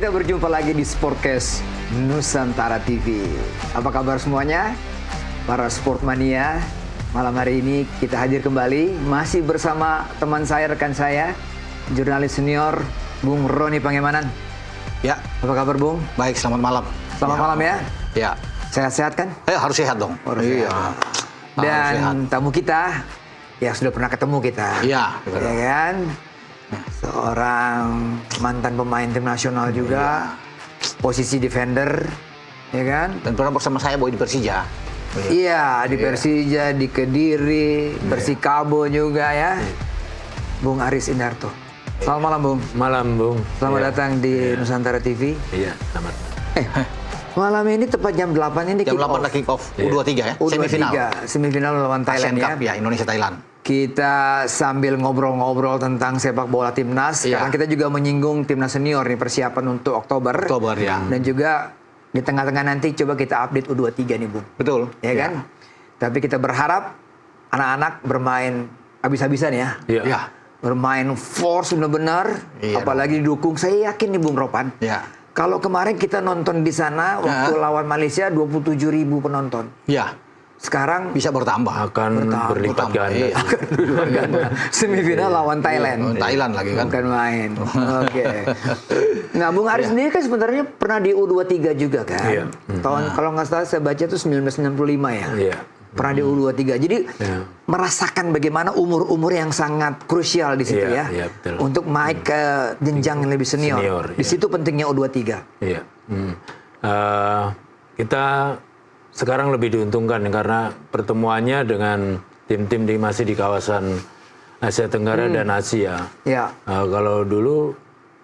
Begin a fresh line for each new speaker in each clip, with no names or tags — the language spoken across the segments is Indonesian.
kita berjumpa lagi di Sportcast Nusantara TV. Apa kabar semuanya? Para sportmania, malam hari ini kita hadir kembali masih bersama teman saya, rekan saya, jurnalis senior Bung Roni Pangemanan.
Ya.
Apa kabar Bung?
Baik, selamat malam.
Selamat malam ya.
Ya.
Sehat-sehat kan?
Harus sehat dong.
Harus sehat. Dan tamu kita, ya sudah pernah ketemu kita.
Iya.
Ya kan? Seorang mantan pemain tim nasional juga, posisi defender, ya kan?
Dan pernah bersama saya di Persija.
Iya, di Persija, di Kediri, Persikabo juga ya. Bung Aris Indarto. Selamat malam, Bung.
Malam, Bung.
Selamat datang di Nusantara TV.
Iya, selamat.
Malam ini tepat jam 8 ini
Jam 8 kick off. U23 ya,
semifinal. Semifinal lawan Thailand
Asian Cup ya, Indonesia-Thailand.
Kita sambil ngobrol-ngobrol tentang sepak bola timnas. Sekarang kita juga menyinggung timnas senior nih, persiapan untuk Oktober.
Ya.
Dan juga di tengah-tengah nanti coba kita update U23 nih, Bung.
Betul.
Ya kan? Tapi kita berharap anak-anak bermain habis-habisan ya.
Iya.
Bermain force benar-benar. Apalagi didukung. Saya yakin nih Bung Ropan.
Iya.
Kalau kemarin kita nonton di sana waktu lawan Malaysia 27.000 penonton.
Iya.
Sekarang
bisa bertambah.
Akan berlipat ganda.
Semifinal lawan Thailand.
Thailand lagi kan.
Bukan main. Oke. Nah, Bung Aris sendiri kan sebenarnya pernah di U23 juga kan.
Iya.
Tahun kalau nggak salah saya baca itu 1965 ya.
Iya.
Pernah di U23. Jadi merasakan bagaimana umur-umur yang sangat krusial di situ ya.
Iya, betul.
Untuk naik ke jenjang yang lebih senior. Di situ pentingnya U23.
Iya. Kita sekarang lebih diuntungkan karena pertemuannya dengan tim-tim masih di kawasan Asia Tenggara dan Asia.
Ya.
Kalau dulu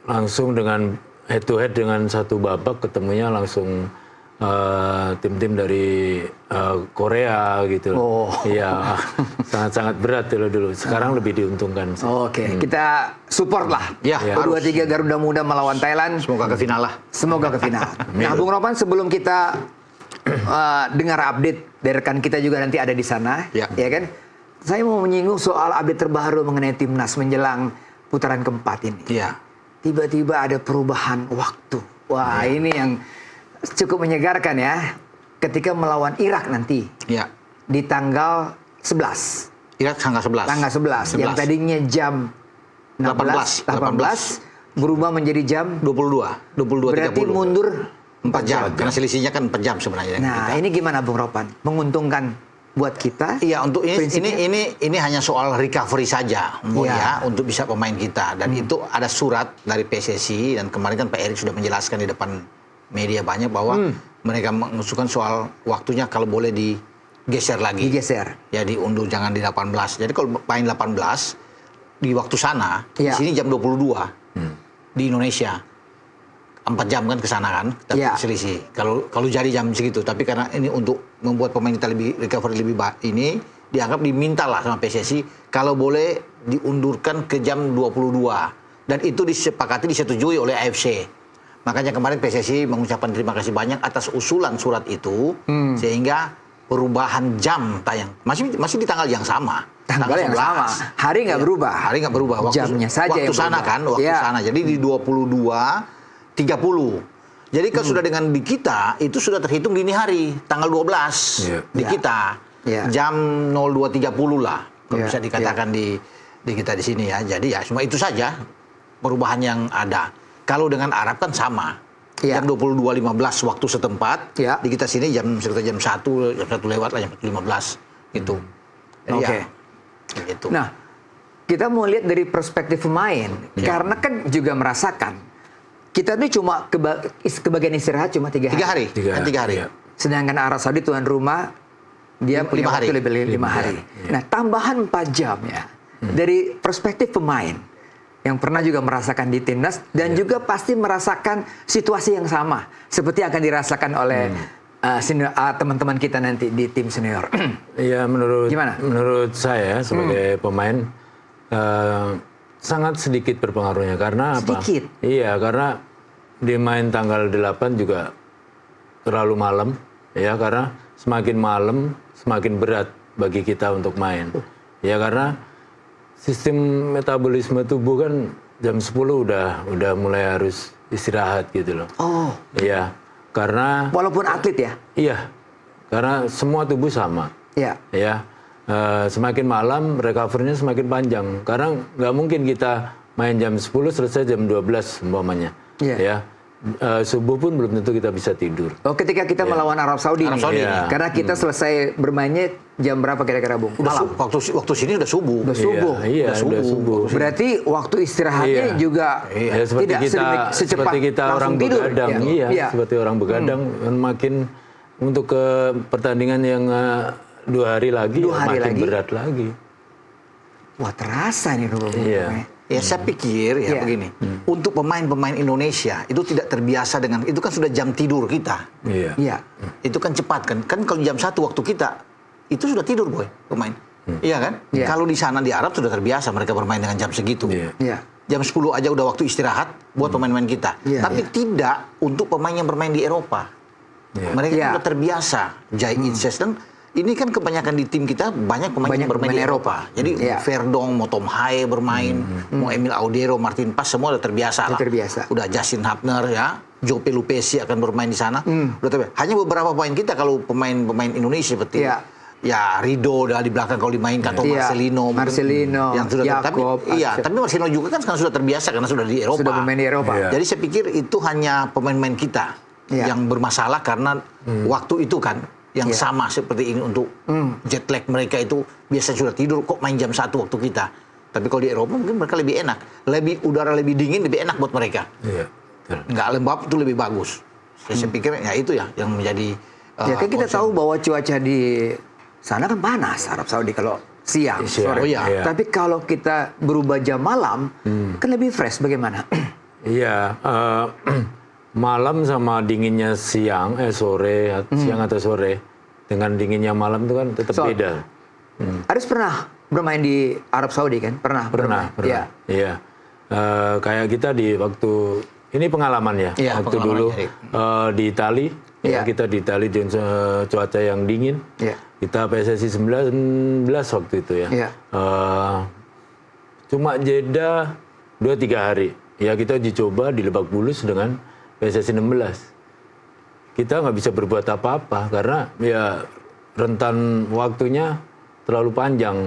langsung dengan head to head dengan satu babak ketemunya langsung tim-tim dari Korea gitu. Iya, sangat-sangat berat dulu. Sekarang lebih diuntungkan.
Oke, kita support lah.
Ya,
U23 Garuda Muda melawan Thailand.
Semoga ke final lah.
Semoga ke final. Nah, Bung Ropan, sebelum kita dengar update dari rekan kita juga nanti ada di sana, ya kan? Saya mau menyinggung soal update terbaru mengenai timnas menjelang putaran keempat ini.
Iya.
Tiba-tiba ada perubahan waktu. Wah, ini yang cukup menyegarkan ya. Ketika melawan Irak nanti.
Iya.
Di tanggal 11.
Irak tanggal 11.
Tanggal 11. Yang tadinya jam 18 berubah menjadi jam
22.
Berarti mundur
4 jam. Karena selisihnya kan 4 jam sebenarnya.
Nah, ini gimana Bung Ropan? Menguntungkan buat kita?
Iya, untuk ini hanya soal recovery saja, ya, untuk bisa pemain kita. Dan itu ada surat dari PSSI dan kemarin kan Pak Erik sudah menjelaskan di depan media banyak bahwa mereka mengusulkan soal waktunya kalau boleh digeser lagi.
Digeser.
Ya, diundur jangan di 18. Jadi kalau main 18 di waktu sana, di sini jam 22 di Indonesia. 4 jam kan ke sana kan, tapi selisih. Kalau jadi jam segitu, tapi karena ini untuk membuat pemain kita lebih recovery lebih ini dianggap diminta lah sama PSSI kalau boleh diundurkan ke jam 22 dan itu disepakati disetujui oleh AFC. Makanya kemarin PSSI mengucapkan terima kasih banyak atas usulan surat itu sehingga perubahan jam tayang masih di tanggal yang sama.
Tanggal yang sama. Hari nggak berubah.
Hari nggak berubah.
Jamnya saja
waktu
yang
sana
berubah.
kan, waktu sana. Jadi di 22.30. Jadi kalau sudah dengan di kita itu sudah terhitung dini hari, tanggal 12 di kita. Jam 02.30 lah. Kalau bisa dikatakan di kita di sini ya. Jadi ya cuma itu saja perubahan yang ada. Kalau dengan Arab kan sama. Jam 22.15 waktu setempat. Di kita sini sekitar jam 1 lewat lah, jam 1.15 gitu. Oke. Gitu.
Nah, kita mau lihat dari perspektif pemain. Karena kan juga merasakan kita ini cuma kebagian istirahat cuma 3 hari.
3 hari.
Sedangkan Arab Saudi tuan rumah dia punya waktu lebih 5 hari. Nah, tambahan 4 jam ya. Dari perspektif pemain yang pernah juga merasakan di timnas dan juga pasti merasakan situasi yang sama seperti akan dirasakan oleh teman-teman kita nanti di tim senior.
Iya, menurut saya sebagai pemain sangat sedikit berpengaruhnya karena apa?
Sedikit.
Iya, karena di main tanggal 8 juga terlalu malam ya, karena semakin malam semakin berat bagi kita untuk main. Ya karena sistem metabolisme tubuh kan jam 10 udah mulai harus istirahat gitu loh.
Oh.
Iya, karena
Walaupun atlet ya?
iya, karena semua tubuh sama.
Iya.
Ya, semakin malam recovery-nya semakin panjang. Karena nggak mungkin kita main jam 10 selesai jam 12 umpamanya.
Iya.
Ya, subuh pun belum tentu kita bisa tidur.
Oh, ketika kita melawan Arab Saudi
Arab
nih.
Saudi
nih.
Karena kita selesai bermainnya jam berapa kira-kira, Bung?
Udah
Malam.
waktu sini udah subuh.
Udah subuh.
Iya, udah subuh.
Berarti waktu istirahatnya
Iya.
juga
Ya, seperti
tidak
kita,
secepat
seperti kita orang
langsung tidur.
begadang,
Iya.
iya, seperti orang begadang, makin untuk ke pertandingan yang 2 hari lagi,
2 hari
makin
lagi.
berat lagi.
Wah, terasa nih Bung.
Iya.
Ya saya pikir
Iya.
ya begini, untuk pemain-pemain Indonesia itu tidak terbiasa dengan, itu kan sudah jam tidur kita.
Iya.
Iya.
Itu kan cepat kan. Kan kalau jam 1 waktu kita, itu sudah tidur boy, pemain. Iya kan?
Iya.
Kalau di sana di Arab sudah terbiasa mereka bermain dengan jam segitu.
Iya.
Iya.
Jam 10 aja udah waktu istirahat buat pemain-pemain kita.
Iya,
Tapi
iya.
tidak untuk pemain yang bermain di Eropa.
Iya.
Mereka
Iya.
sudah terbiasa. Jai Itses dan ini kan kebanyakan di tim kita banyak pemain
Banyak
yang bermain di
pemain
Eropa. Jadi
Iya.
Verdong, mau Tom Haye bermain, mau Emil Audero, Martin Pas semua udah terbiasa
Udah
lah.
terbiasa.
Udah Justin Hapner ya, Joe Pelupesi akan bermain di sana. Udah terbiasa. Hanya beberapa pemain kita kalau pemain-pemain Indonesia seperti
Iya.
ya Rido udah di belakang kalau dimainkan atau
Iya.
Marcelino, mungkin
Marcelino,
yang sudah tapi
Jakob,
iya,
Arce.
tapi Marcelino juga kan sekarang sudah terbiasa karena sudah di Eropa.
Sudah bermain di Eropa.
Iya.
Jadi saya pikir itu hanya pemain-pemain kita
Iya.
yang bermasalah karena waktu itu kan yang
Iya.
sama seperti ini untuk jet lag mereka itu biasanya sudah tidur kok main jam 1 waktu kita. Tapi kalau di Eropa mungkin mereka lebih enak, udara lebih dingin lebih enak buat mereka.
Iya. Betul.
Nggak lembab itu lebih bagus. Saya pikir ya itu ya yang menjadi
Ya kan kita
concern.
tahu bahwa cuaca di sana kan panas Arab Saudi kalau siang,
Siang,
sore.
Oh iya.
Iya.
Tapi kalau kita berubah jam malam, kan lebih fresh. Bagaimana?
Iya, malam sama dinginnya siang, sore, siang atau sore, dengan dinginnya malam itu kan tetap
So,
beda.
Aris pernah bermain di Arab Saudi kan? Pernah.
Pernah.
Iya.
Iya. Kayak kita di waktu ini pengalaman ya,
Iya,
waktu
pengalaman
dulu
Erik.
di Itali,
Iya.
ya, kita di Itali di cuaca yang dingin.
Iya.
Kita PSSI 19 waktu itu ya.
Iya.
Cuma jeda 2-3 hari. Ya kita dicoba di Lebak Bulus dengan PSSI 16. Kita nggak bisa berbuat apa-apa karena ya rentan waktunya terlalu panjang.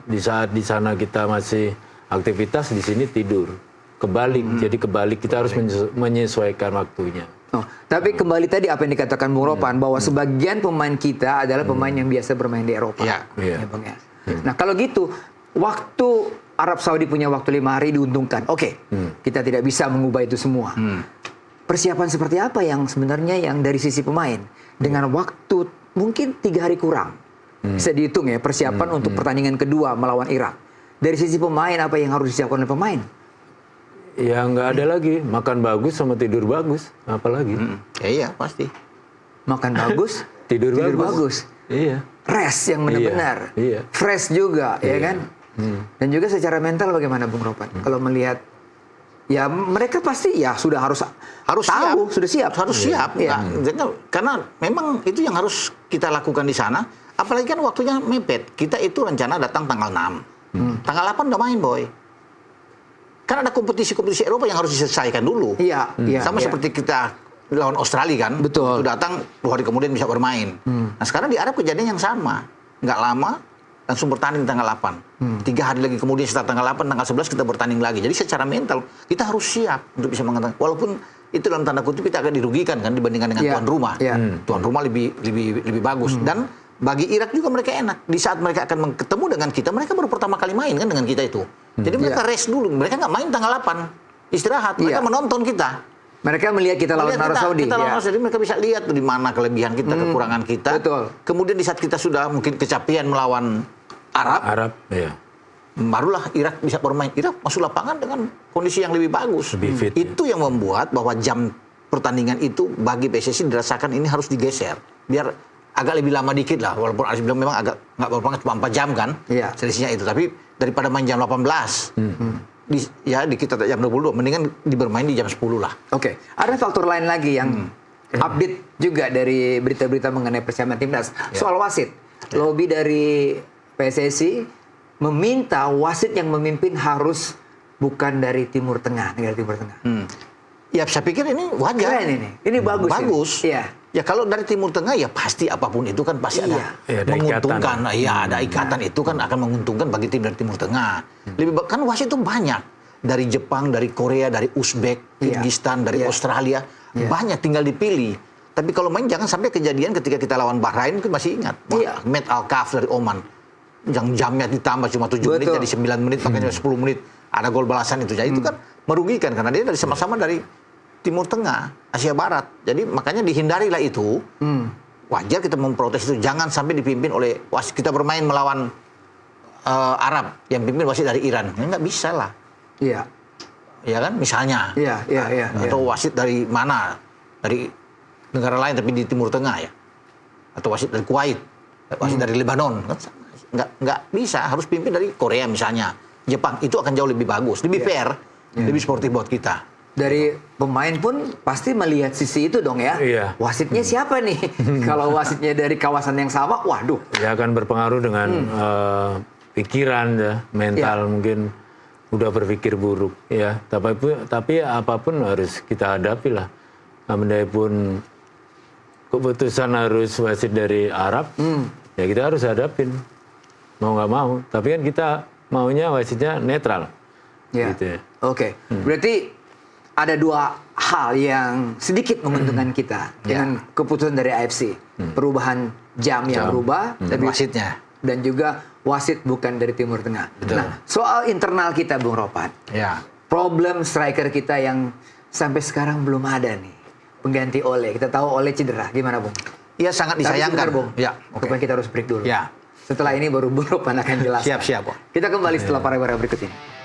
Di saat di sana kita masih aktivitas, di sini tidur. Kebalik, jadi kebalik kita harus menyesuaikan waktunya.
Oh, tapi kembali tadi apa yang dikatakan Bung Ropan bahwa sebagian pemain kita adalah pemain yang biasa bermain di Eropa.
Iya.
Iya.
Ya, Bang, ya. Nah kalau gitu, waktu Arab Saudi punya waktu 5 hari diuntungkan. Oke, kita tidak bisa mengubah itu semua. Persiapan seperti apa yang sebenarnya yang dari sisi pemain dengan waktu mungkin 3 hari kurang bisa dihitung ya persiapan untuk pertandingan kedua melawan Irak. Dari sisi pemain apa yang harus disiapkan oleh pemain?
Ya nggak ada lagi, makan bagus sama tidur bagus, apalagi.
Ya iya pasti.
Makan bagus,
Tidur
bagus.
Iya.
Rest yang benar-benar,
Iya.
fresh juga, ya
Iya.
kan? Dan juga secara mental bagaimana Bung Ropan? Kalau melihat, ya mereka pasti ya sudah harus tahu, sudah siap,
Harus siap.
Iya.
Karena memang itu yang harus kita lakukan di sana. Apalagi kan waktunya mepet. Kita itu rencana datang tanggal 6. Tanggal 8 udah main, boy. Kan ada kompetisi-kompetisi Eropa yang harus diselesaikan dulu.
Iya, iya,
Sama
iya.
seperti kita lawan Australia kan.
Betul.
Itu datang 2 hari kemudian bisa bermain. Nah sekarang di Arab kejadian yang sama. Nggak lama langsung bertanding tanggal 8. 3 hari lagi kemudian setelah tanggal 8, tanggal 11 kita bertanding lagi. Jadi secara mental kita harus siap untuk bisa mengatakan. Walaupun itu dalam tanda kutip kita agak dirugikan kan dibandingkan dengan
Iya,
tuan rumah.
iya.
Tuan rumah lebih bagus. Dan bagi Irak juga mereka enak. Di saat mereka akan ketemu dengan kita, mereka baru pertama kali main kan dengan kita itu. Jadi mereka rest dulu. Mereka nggak main tanggal 8. Istirahat. Mereka
Iya.
menonton kita.
Mereka melihat kita lawan Arab Saudi.
Kita lawan
ya.
Arab Saudi, mereka bisa lihat tuh di mana kelebihan kita, kekurangan kita.
Betul.
Kemudian di saat kita sudah mungkin kecapean melawan Arab,
Arab, ya.
barulah Irak bisa bermain. Irak masuk lapangan dengan kondisi yang lebih bagus.
Lebih fit,
Itu yang membuat bahwa jam pertandingan itu bagi PSSI dirasakan ini harus digeser. Biar agak lebih lama dikit lah. Walaupun Aris bilang memang agak nggak berbanget cuma 4 jam kan.
Iya.
Selisihnya itu. Tapi daripada main jam 18, di kita jam 22, mendingan dibermain di jam 10 lah.
Oke, ada faktor lain lagi yang update juga dari berita-berita mengenai persiapan timnas soal wasit. Lobby dari PSSI meminta wasit yang memimpin harus bukan dari Timur Tengah, negara Timur Tengah.
Ya saya pikir ini wajar.
Keren ini bagus.
Bagus.
Iya.
Ya kalau dari Timur Tengah ya pasti apapun itu kan pasti ada menguntungkan. Iya, ada ikatan itu kan akan menguntungkan bagi tim dari Timur Tengah. Kan wasit itu banyak. Dari Jepang, dari Korea, dari Uzbek, Kyrgyzstan, dari Australia. Banyak tinggal dipilih. Tapi kalau main jangan sampai kejadian ketika kita lawan Bahrain, kan masih ingat. Ahmed Al-Kaf dari Oman. Yang jamnya ditambah cuma 7 menit jadi 9 menit, makanya 10 menit. Ada gol balasan itu. Jadi itu kan merugikan karena dia dari sama-sama dari Timur Tengah, Asia Barat. Jadi makanya dihindarilah itu. Wajar kita memprotes itu. Jangan sampai dipimpin oleh wasit. Kita bermain melawan Arab yang pimpin wasit dari Iran. Ya, nggak bisa lah.
Iya.
Ya kan, misalnya.
Iya.
Atau wasit dari mana? Dari negara lain tapi di Timur Tengah ya. Atau wasit dari Kuwait. Wasit dari Lebanon. Nggak bisa. Harus pimpin dari Korea misalnya. Jepang. Itu akan jauh lebih bagus. Lebih fair. Lebih sportif buat kita.
Dari pemain pun pasti melihat sisi itu dong ya.
Iya.
Wasitnya siapa nih? Kalau wasitnya dari kawasan yang sama, waduh.
Ya akan berpengaruh dengan pikiran ya, mental mungkin udah berpikir buruk ya. Tapi apapun harus kita hadapi lah. Pun keputusan harus wasit dari Arab, ya kita harus hadapin. Mau nggak mau. Tapi kan kita maunya wasitnya netral.
Ya.
Gitu ya.
Oke. Berarti ada dua hal yang sedikit menguntungkan kita dengan keputusan dari AFC. Perubahan jam yang berubah.
Dan wasitnya.
Dan juga wasit bukan dari Timur Tengah.
Betul.
Nah, soal internal kita, Bung Ropan.
Ya.
Problem striker kita yang sampai sekarang belum ada nih. Pengganti Ole. Kita tahu Ole cedera. Gimana, Bung?
Iya, sangat disayangkan.
Bung.
Ya,
Supaya kita harus break dulu.
Ya.
Setelah ini baru Bung Ropan akan jelaskan.
Siap, Bung.
Kita kembali setelah pariwara berikut ini.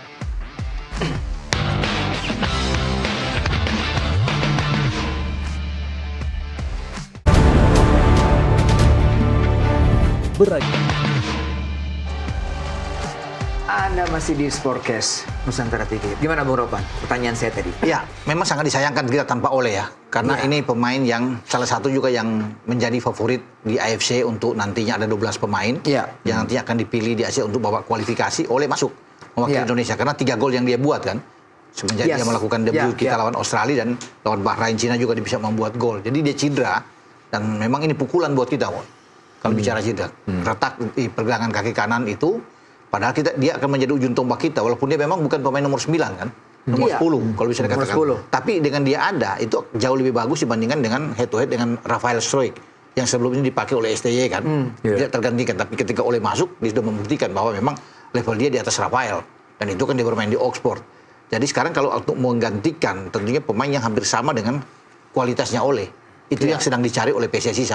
Anda masih di Sportcast Nusantara TV. Gimana Bung Ropan? Pertanyaan saya tadi.
Ya, memang sangat disayangkan kita tanpa Ole ya. Karena ini pemain yang salah satu juga yang menjadi favorit di AFC untuk nantinya ada 12 pemain. Yang nantinya akan dipilih di AFC untuk bawa kualifikasi. Ole masuk mewakili Indonesia. Karena 3 gol yang dia buat kan. Semenjak dia melakukan debut kita lawan Australia dan lawan Bahrain, Cina juga dia bisa membuat gol. Jadi dia cedera. Dan memang ini pukulan buat kita. Kalau bicara cedera. Retak di pergelangan kaki kanan itu. Padahal dia akan menjadi ujung tombak kita, walaupun dia memang bukan pemain nomor 9 kan, nomor 10 kalau bisa dikatakan. Tapi dengan dia ada, itu jauh lebih bagus dibandingkan dengan head to head dengan Rafael Struijk yang sebelumnya dipakai oleh STY kan, tidak tergantikan. Tapi ketika Ole masuk, dia sudah membuktikan bahwa memang level dia di atas Rafael, dan itu kan dia bermain di Oxford. Jadi sekarang kalau untuk menggantikan, tentunya pemain yang hampir sama dengan kualitasnya Ole, itu yang sedang dicari oleh PSSI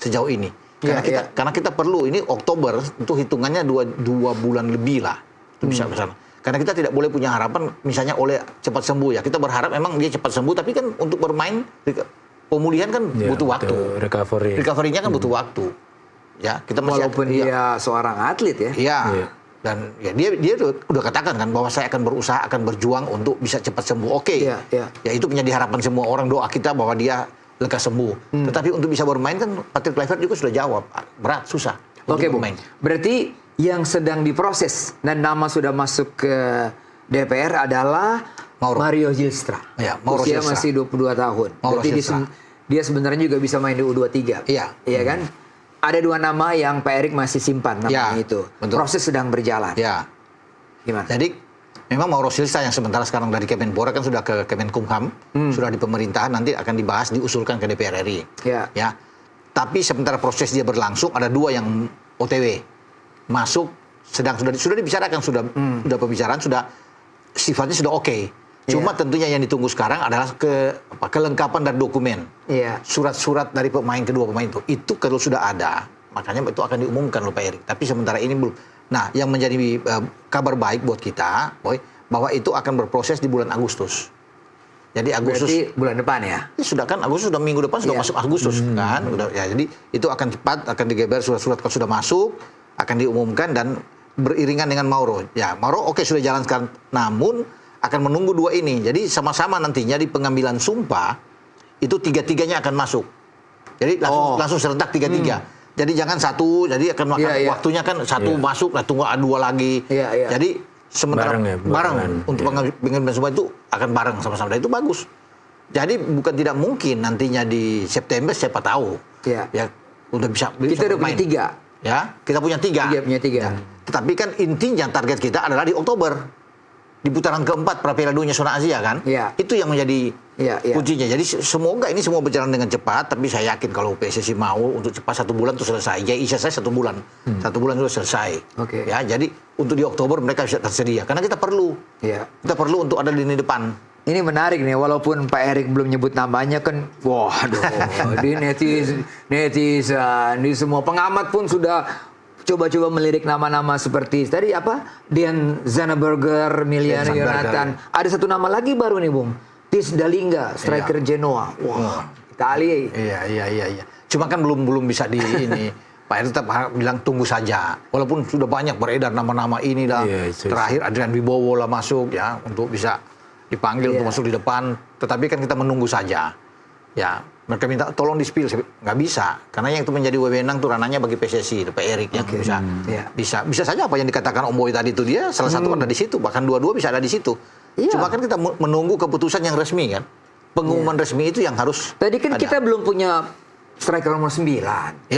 sejauh ini. Karena kita perlu, ini Oktober itu hitungannya dua bulan lebih lah itu bisa bersama. Karena kita tidak boleh punya harapan misalnya Ole cepat sembuh ya. Kita berharap memang dia cepat sembuh, tapi kan untuk bermain pemulihan kan butuh waktu. Recovery-nya kan butuh waktu. Ya, kita masih
walaupun dia seorang atlet ya.
Iya. Dan ya dia udah katakan kan bahwa saya akan berusaha, akan berjuang untuk bisa cepat sembuh. Oke. Ya itu menjadi harapan semua orang, doa kita bahwa dia lekas sembuh. Tetapi untuk bisa bermain kan Patrick Kluivert juga sudah jawab, berat, susah.
Oke, Bung. Berarti yang sedang diproses dan nama sudah masuk ke DPR adalah Mario Zylstra.
Ya, Mauro
Usia
Zylstra.
masih 22 tahun. Berarti dia sebenarnya juga bisa main di U23. Iya kan? Ada 2 nama yang Pak Erik masih simpan namanya itu.
Betul.
Proses sedang berjalan.
Ya.
Gimana?
Jadi memang Mauro Zylstra yang sementara sekarang dari Kemenpora kan sudah ke Kemenkumham, sudah di pemerintahan, nanti akan dibahas, diusulkan ke DPR RI. Ya. Tapi sementara proses dia berlangsung, ada 2 yang OTW masuk, sudah dibicarakan, sudah pembicaraan, sudah sifatnya sudah oke. Cuma tentunya yang ditunggu sekarang adalah kelengkapan dari dokumen, surat-surat dari kedua pemain itu kalau sudah ada, makanya itu akan diumumkan oleh Pak Erik. Tapi sementara ini belum. Nah, yang menjadi kabar baik buat kita, bahwa itu akan berproses di bulan Agustus. Jadi Agustus.
Berarti bulan depan ya?
Sudah kan Agustus, sudah minggu depan sudah masuk Agustus kan. Jadi itu akan cepat, akan digeber surat-surat kalau sudah masuk, akan diumumkan dan beriringan dengan Mauro. Ya, Mauro sudah jalan sekarang. Namun akan menunggu 2 ini. Jadi sama-sama nantinya di pengambilan sumpah itu 3-3-nya akan masuk. Jadi langsung serentak 3-3. Jadi jangan satu, jadi akan makan waktunya kan satu masuk, tunggu 2 lagi. Jadi sementara bareng untuk pengambilan semua itu akan bareng sama-sama. Dan itu bagus. Jadi bukan tidak mungkin nantinya di September siapa tahu. Ya udah bisa.
Kita udah punya 3.
Ya, kita punya 3.
Punya 3.
Tetapi kan intinya target kita adalah di Oktober. Di putaran keempat pra Piala Dunia zona Asia kan. Itu yang menjadi kuncinya. Jadi semoga ini semua berjalan dengan cepat. Tapi saya yakin kalau PSSI mau untuk cepat 1 bulan itu selesai. Ya isya saya 1 bulan. 1 bulan sudah selesai. Ya, jadi untuk di Oktober mereka bisa tersedia. Karena kita perlu. Kita perlu untuk ada di lini depan.
Ini menarik nih, walaupun Pak Erik belum nyebut namanya kan, waduh, di netizen, di semua pengamat pun sudah coba-coba melirik nama-nama seperti tadi apa, Dean Zanaberger, Milian Yonatan. Ada satu nama lagi baru nih, Bung, Tis Dalinga, striker Genoa. Wah, Italia.
Iya. Cuma kan belum bisa di ini. Pak Erik tetap bilang tunggu saja. Walaupun sudah banyak beredar nama-nama ini lah. Terakhir Adrian Wibowo lah masuk ya untuk bisa dipanggil untuk masuk di depan, tetapi kan kita menunggu saja. Ya, mereka minta tolong di-spill, nggak bisa, karena yang itu menjadi wewenang tuh ranahnya bagi PSSI, Pak Erik yang bisa saja apa yang dikatakan Om Boy tadi itu dia salah satu ada di situ, bahkan dua-dua bisa ada di situ. Cuma kan kita menunggu keputusan yang resmi kan, pengumuman resmi itu yang harus.
Tadi kan kita belum punya striker nomor 9.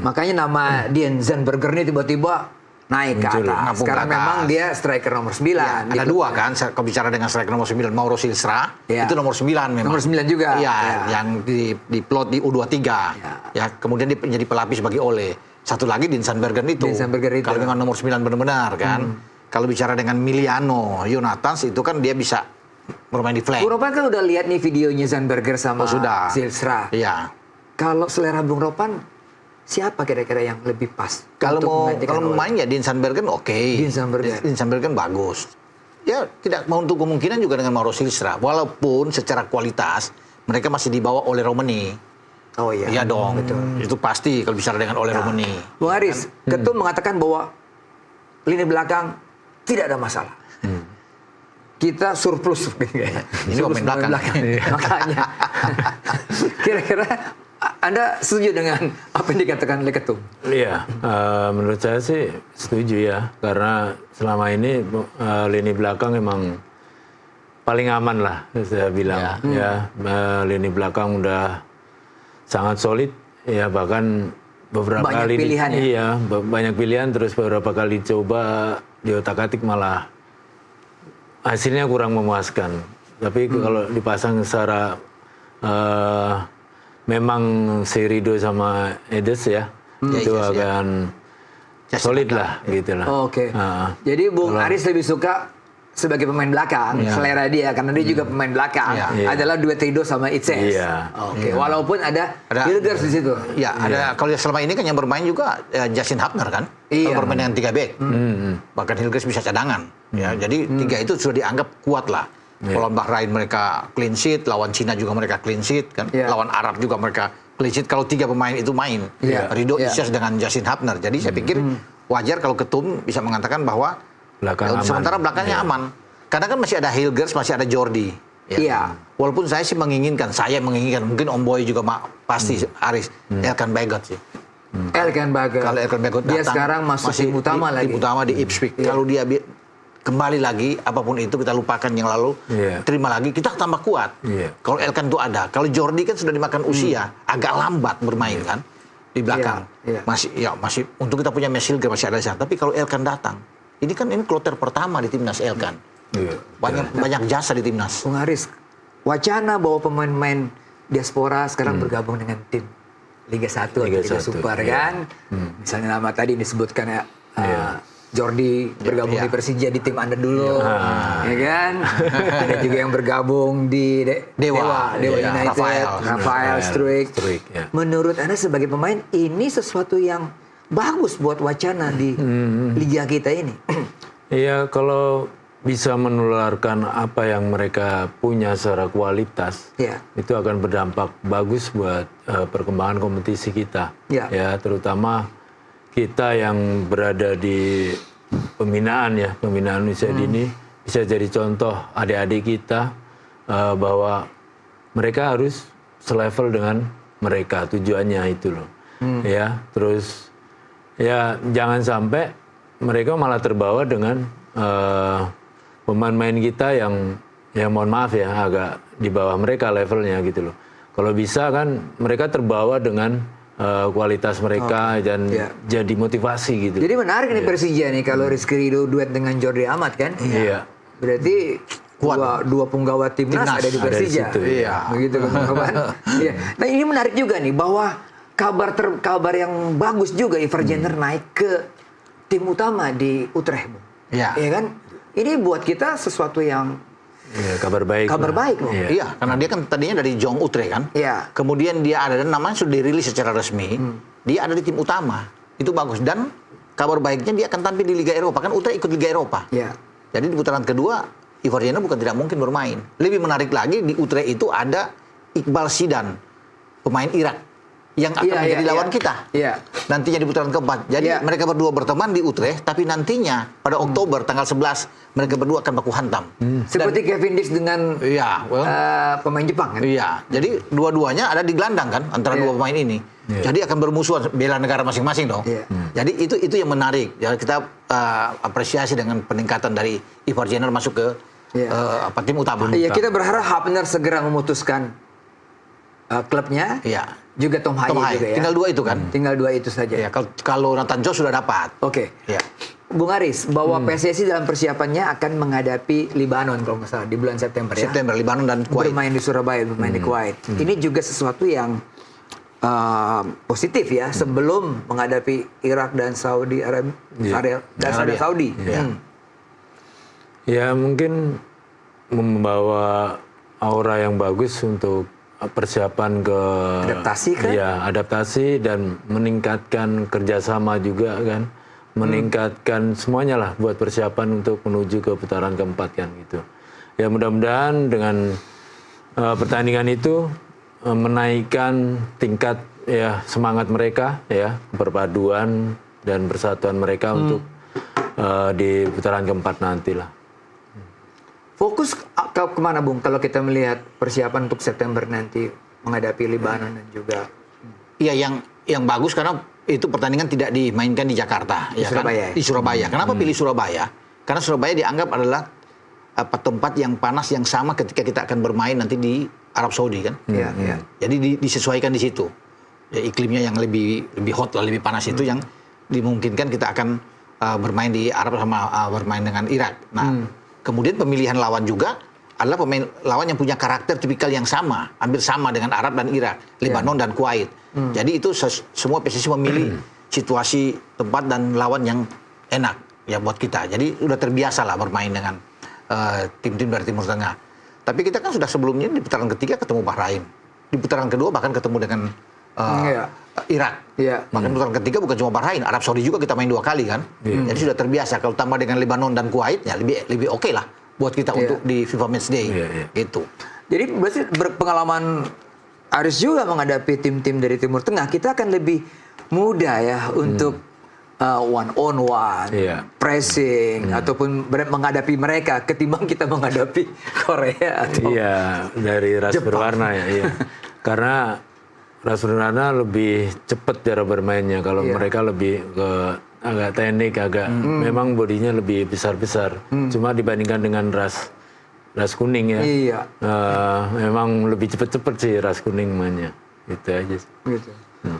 Makanya nama Dean Zanaberger ini tiba-tiba naik ke atas. Sekarang memang dia striker nomor 9.
Ada 2 kan, kalau bicara dengan striker nomor 9, Mauro Silstra, itu nomor 9 memang.
Nomor 9 juga.
Yang diplot di U23. Ya, kemudian dia menjadi pelapis bagi Ole. Satu lagi Dean Zanaberger itu. Kalau memang nomor 9 benar-benar kan. Kalau bicara dengan Miliano Yonatans itu kan dia bisa bermain di flank.
Bung Ropan kan udah lihat nih videonya Zanaberger sama Silstra.
Iya.
Kalau selera Bung Ropan, siapa kira-kira yang lebih pas?
Kalau mau main ya Dean Zanaberger oke. Dean Zanaberger bagus. Ya tidak mau untuk kemungkinan juga dengan Mauro Silstra. Walaupun secara kualitas mereka masih dibawa oleh Romani.
Oh iya.
Iya dong. Betul. Itu pasti kalau bicara dengan oleh Romani.
Bung Aris, Ketum mengatakan bahwa lini belakang tidak ada masalah. Kita surplus.
Ini pemain belakang.
Makanya. Kira-kira Anda setuju dengan apa yang dikatakan oleh Ketum?
Iya, menurut saya sih setuju ya, karena selama ini lini belakang memang paling aman lah, saya bilang. Lini belakang udah sangat solid, ya bahkan beberapa
banyak
kali
pilihan ya?
Iya, banyak pilihan, terus beberapa kali coba di otak-atik malah hasilnya kurang memuaskan. Tapi kalau dipasang secara memang Serido sama Edes ya, itu akan solid lah gitu lah.
Oke. Jadi Bung Aris lebih suka sebagai pemain belakang, selera dia karena dia juga pemain belakang adalah duet Rido sama Itses. Oke. Walaupun ada Hilgers di situ.
Ya, ada kalau selama ini kan yang bermain juga Justin Hapner kan. Kalau bermain dengan 3 back. Bahkan Hilgers bisa cadangan. Ya, jadi 3 itu sudah dianggap kuat lah. Lawan Bahrain mereka clean sheet, lawan Cina juga mereka clean sheet kan. Lawan Arab juga mereka clean sheet kalau 3 pemain itu main. Rido, Itses dengan Justin Hapner. Jadi saya pikir wajar kalau Ketum bisa mengatakan bahwa sementara belakangnya aman. Karena kan masih ada Hilgers, masih ada Jordi. Walaupun saya menginginkan, mungkin Om Boy juga pasti Aris, Elkan Bagot sih.
Elkan Bagot.
Kalau Elkan Bagot
dia
datang,
sekarang masuk tim utama lagi.
Tim utama di Ipswich. Kalau dia kembali lagi, apapun itu kita lupakan yang lalu, terima lagi, kita tambah kuat. Kalau Elkan itu ada. Kalau Jordi kan sudah dimakan usia, agak lambat bermain kan di belakang. Masih untuk kita punya Hilgers masih ada di sana. Tapi kalau Elkan datang, ini kloter pertama di timnas Elkan. Banyak jasa di timnas.
Bung Aris, wacana bahwa pemain-pemain diaspora sekarang bergabung dengan tim Liga 1 atau Liga Super kan. Misalnya nama tadi disebutkan Jordi bergabung di Persija di tim Anda dulu, ya kan? Ada juga yang bergabung di Dewa United, Rafael Struijk. Menurut Anda sebagai pemain ini sesuatu yang bagus buat wacana di liga kita ini?
Iya, kalau bisa menularkan apa yang mereka punya secara kualitas, itu akan berdampak bagus buat perkembangan kompetisi kita. Ya, terutama kita yang berada di pembinaan usia dini bisa jadi contoh adik-adik kita bahwa mereka harus selevel dengan mereka, tujuannya itu loh. Ya, terus ya jangan sampai mereka malah terbawa dengan pemain-pemain kita yang ya mohon maaf ya agak di bawah mereka levelnya gitu loh. Kalau bisa kan mereka terbawa dengan kualitas mereka dan jadi motivasi gitu.
Jadi menarik nih Persija nih kalau Rizky Ridho duet dengan Jordi Amat kan?
Iya.
Berarti dua punggawa timnas ada di Persija.
Iya.
Begitu kan? Iya. Nah ini menarik juga nih bahwa kabar yang bagus juga Ivar Jenner naik ke tim utama di Utrecht.
Iya.
Iya kan? Ini buat kita sesuatu yang
kabar baik.
Kabar baik, Bung.
Iya, karena dia kan tadinya dari Jong Utrecht kan.
Iya.
Kemudian dia ada dan namanya sudah dirilis secara resmi. Dia ada di tim utama. Itu bagus dan kabar baiknya dia akan tampil di Liga Eropa kan Utrecht ikut Liga Eropa.
Iya.
Jadi di putaran kedua Ivar Jenner bukan tidak mungkin bermain. Lebih menarik lagi di Utrecht itu ada Iqbal Sidan, pemain Irak yang akan menjadi lawan kita.
Iya.
Nantinya di putaran keempat. Jadi mereka berdua berteman di Utrecht, tapi nantinya pada Oktober tanggal 11 mereka berdua akan baku hantam.
Seperti Kevin Dish dengan pemain Jepang kan?
Iya. Jadi dua-duanya ada di gelandang kan antara dua pemain ini. Jadi akan bermusuhan bela negara masing-masing dong. Jadi itu yang menarik. Jadi kita apresiasi dengan peningkatan dari Ivar Jenner masuk ke tim utama.
Iya, kita berharap Hapner segera memutuskan klubnya.
Iya.
Juga Tom Haye juga ya.
Tinggal 2 itu kan?
Tinggal 2 itu saja.
Ya, kalau Nathan Jones sudah dapat.
Oke.
Ya.
Bung Aris, bahwa PSSI dalam persiapannya akan menghadapi Libanon kalau nggak salah di bulan September ya.
September, Libanon dan Kuwait.
Bermain di Surabaya, bermain di Kuwait. Ini juga sesuatu yang positif ya sebelum menghadapi Irak dan Saudi Arabia dan Saudi.
Ya mungkin membawa aura yang bagus untuk persiapan ke
adaptasi kan?
Iya, adaptasi dan meningkatkan kerjasama juga kan, meningkatkan semuanya lah buat persiapan untuk menuju ke putaran keempat kan gitu. Ya mudah-mudahan dengan pertandingan itu menaikkan tingkat ya semangat mereka ya, perpaduan dan persatuan mereka untuk di putaran keempat nanti lah.
Fokus kemana Bung kalau kita melihat persiapan untuk September nanti menghadapi Libanon dan juga
Iya yang bagus karena itu pertandingan tidak dimainkan di Jakarta
di Surabaya.
Kan? Di Surabaya. Kenapa pilih Surabaya? Karena Surabaya dianggap adalah tempat yang panas yang sama ketika kita akan bermain nanti di Arab Saudi kan.
Iya.
Jadi disesuaikan di situ. Ya, iklimnya yang lebih hot lah, lebih panas itu yang dimungkinkan kita akan bermain di Arab sama bermain dengan Irak. Nah, kemudian pemilihan lawan juga adalah pemain lawan yang punya karakter tipikal yang sama, hampir sama dengan Arab dan Irak, Lebanon dan Kuwait. Jadi itu semua PSSI memilih situasi tempat dan lawan yang enak ya buat kita. Jadi udah terbiasa lah bermain dengan tim-tim dari Timur Tengah. Tapi kita kan sudah sebelumnya di putaran ketiga ketemu Bahrain, di putaran kedua bahkan ketemu dengan Irak. Bahkan putaran ketiga bukan cuma Bahrain, Arab Saudi juga kita main 2 kali kan. Jadi sudah terbiasa. Kalau tambah dengan Lebanon dan Kuwait ya lebih oke lah buat kita untuk di FIFA Matchday gitu.
Jadi berarti berpengalaman Aris juga menghadapi tim-tim dari Timur Tengah, kita akan lebih mudah ya untuk one on one, pressing ataupun menghadapi mereka ketimbang kita menghadapi Korea atau
dari ras
Jepang.
berwarna ya. Iya. Karena ras berwarna lebih cepat cara bermainnya. Kalau mereka lebih ke agak teknik, agak memang bodinya lebih besar-besar. Cuma dibandingkan dengan ras kuning ya. Memang lebih cepat-cepat sih ras kuning mainnya. Gitu aja sih.
Gitu.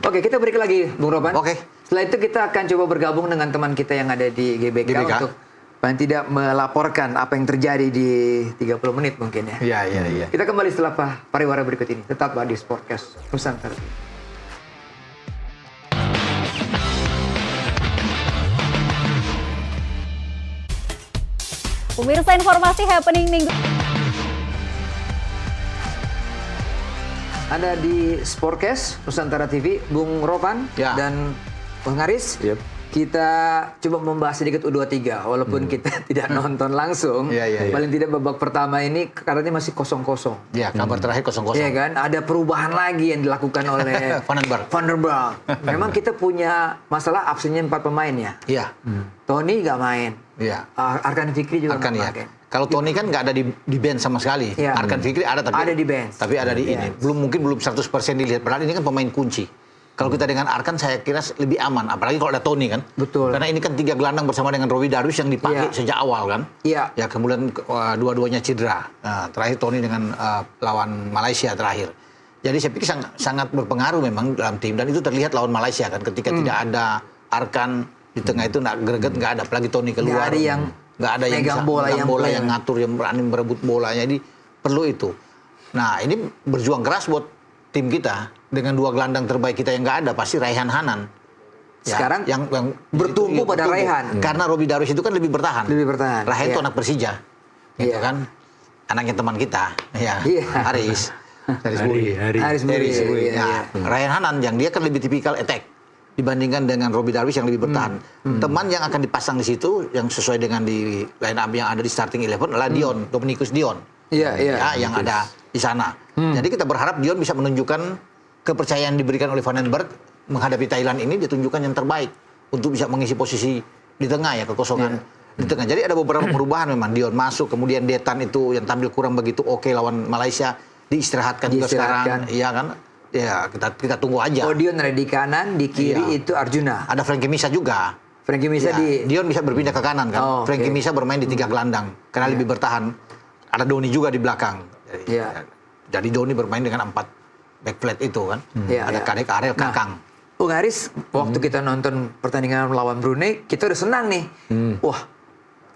Oke, kita break lagi, Bung Roban.
Oke.
Setelah itu kita akan coba bergabung dengan teman kita yang ada di GBK. Untuk paling tidak melaporkan apa yang terjadi di 30 menit mungkin ya.
Iya.
Kita kembali setelah pariwara berikut ini. Tetap di Sportcast Nusantara.
Pemirsa, informasi happening minggu.
Ada di Sportcast Nusantara TV, Bung Ropan dan Bung Aris. Kita coba membahas sedikit U23, walaupun kita tidak nonton langsung. Paling tidak babak pertama ini katanya masih 0-0.
Iya, kabar terakhir 0-0.
Iya kan, ada perubahan lagi yang dilakukan oleh Van der Berg. Memang kita punya masalah absennya 4 pemain ya.
Iya.
Tony nggak main.
Iya.
Arkan Fikri juga nggak main.
Kalau Tony kan nggak ada di bench sama sekali. Arkan Fikri ada tapi
ada di bench.
Tapi ada di ini. Belum 100% dilihat. Padahal ini kan pemain kunci. Kalau kita dengan Arkan saya kira lebih aman, apalagi kalau ada Tony kan.
Betul.
Karena ini kan 3 gelandang bersama dengan Robbie Darwish yang dipakai sejak awal kan.
Iya.
Ya kemudian dua-duanya cedera. Nah, terakhir Tony dengan lawan Malaysia terakhir. Jadi saya pikir sangat berpengaruh memang dalam tim, dan itu terlihat lawan Malaysia kan ketika tidak ada Arkan di tengah itu greget nggak ada, apalagi Tony keluar. Nggak ada yang bisa megang bola, yang ngatur, yang berani merebut bola. Jadi perlu itu. Nah ini berjuang keras buat tim kita dengan 2 gelandang terbaik kita yang nggak ada, pasti Raihan Hanan. Ya,
sekarang yang bertumpu pada Raihan.
Karena Robbie Darwish itu kan lebih bertahan. Raihan itu anak Persija, gitu kan, anaknya teman kita, ya, Haris Buri. Nah, Raihan Hanan yang dia kan lebih tipikal attack dibandingkan dengan Robbie Darwish yang lebih bertahan. Teman yang akan dipasang di situ yang sesuai dengan di line up yang ada di starting 11 adalah Dominikus Dion. Yang ada di sana. Jadi kita berharap Dion bisa menunjukkan kepercayaan diberikan oleh Van den Berg menghadapi Thailand ini, ditunjukkan yang terbaik untuk bisa mengisi posisi di tengah, ya, kekosongan di tengah. Jadi ada beberapa perubahan memang. Dion masuk, kemudian Detan itu yang tampil kurang begitu oke lawan Malaysia diistirahatkan juga sekarang, iya kan? Ya kita tunggu aja.
Dion ada di kanan, di kiri itu Arjuna.
Ada Frankie Misa juga.
Frankie Misa
Dion bisa berpindah ke kanan kan. Frankie Misa bermain di 3 gelandang karena lebih bertahan. Ada Doni juga di belakang. Jadi Doni bermain dengan 4 back flat itu kan. Ada Kadek, Ariel, Kakang.
Bung Haris, waktu kita nonton pertandingan melawan Brunei, kita udah senang nih. Wah,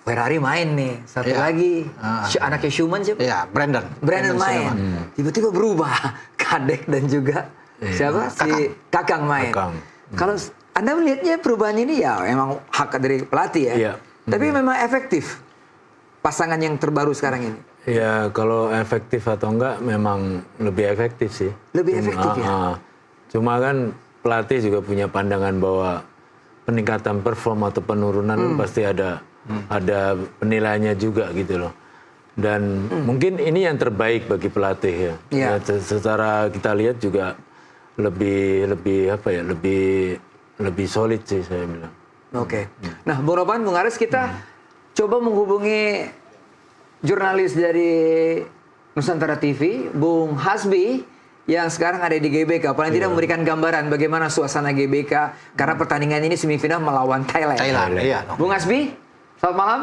Ferrari main nih. Satu lagi, anaknya Schumann siapa?
Iya, Brandon
main. Tiba-tiba berubah. Kadek dan juga siapa? Si Kakang main. Kalau Anda melihatnya perubahan ini ya memang hak dari pelatih ya. Tapi memang efektif pasangan yang terbaru sekarang ini.
Ya, kalau efektif atau enggak memang lebih efektif sih.
Lebih efektif ya?
Cuma kan pelatih juga punya pandangan bahwa peningkatan perform atau penurunan pasti ada penilaiannya juga gitu loh. Dan mungkin ini yang terbaik bagi pelatih ya. Secara kita lihat juga lebih solid sih saya bilang.
Oke. Nah, Bung Ropan, Bung Haris, kita coba menghubungi jurnalis dari Nusantara TV, Bung Hasbi, yang sekarang ada di GBK. Paling tidak memberikan gambaran bagaimana suasana GBK karena pertandingan ini semifinal melawan Thailand.
Iya.
Bung Hasbi, selamat malam.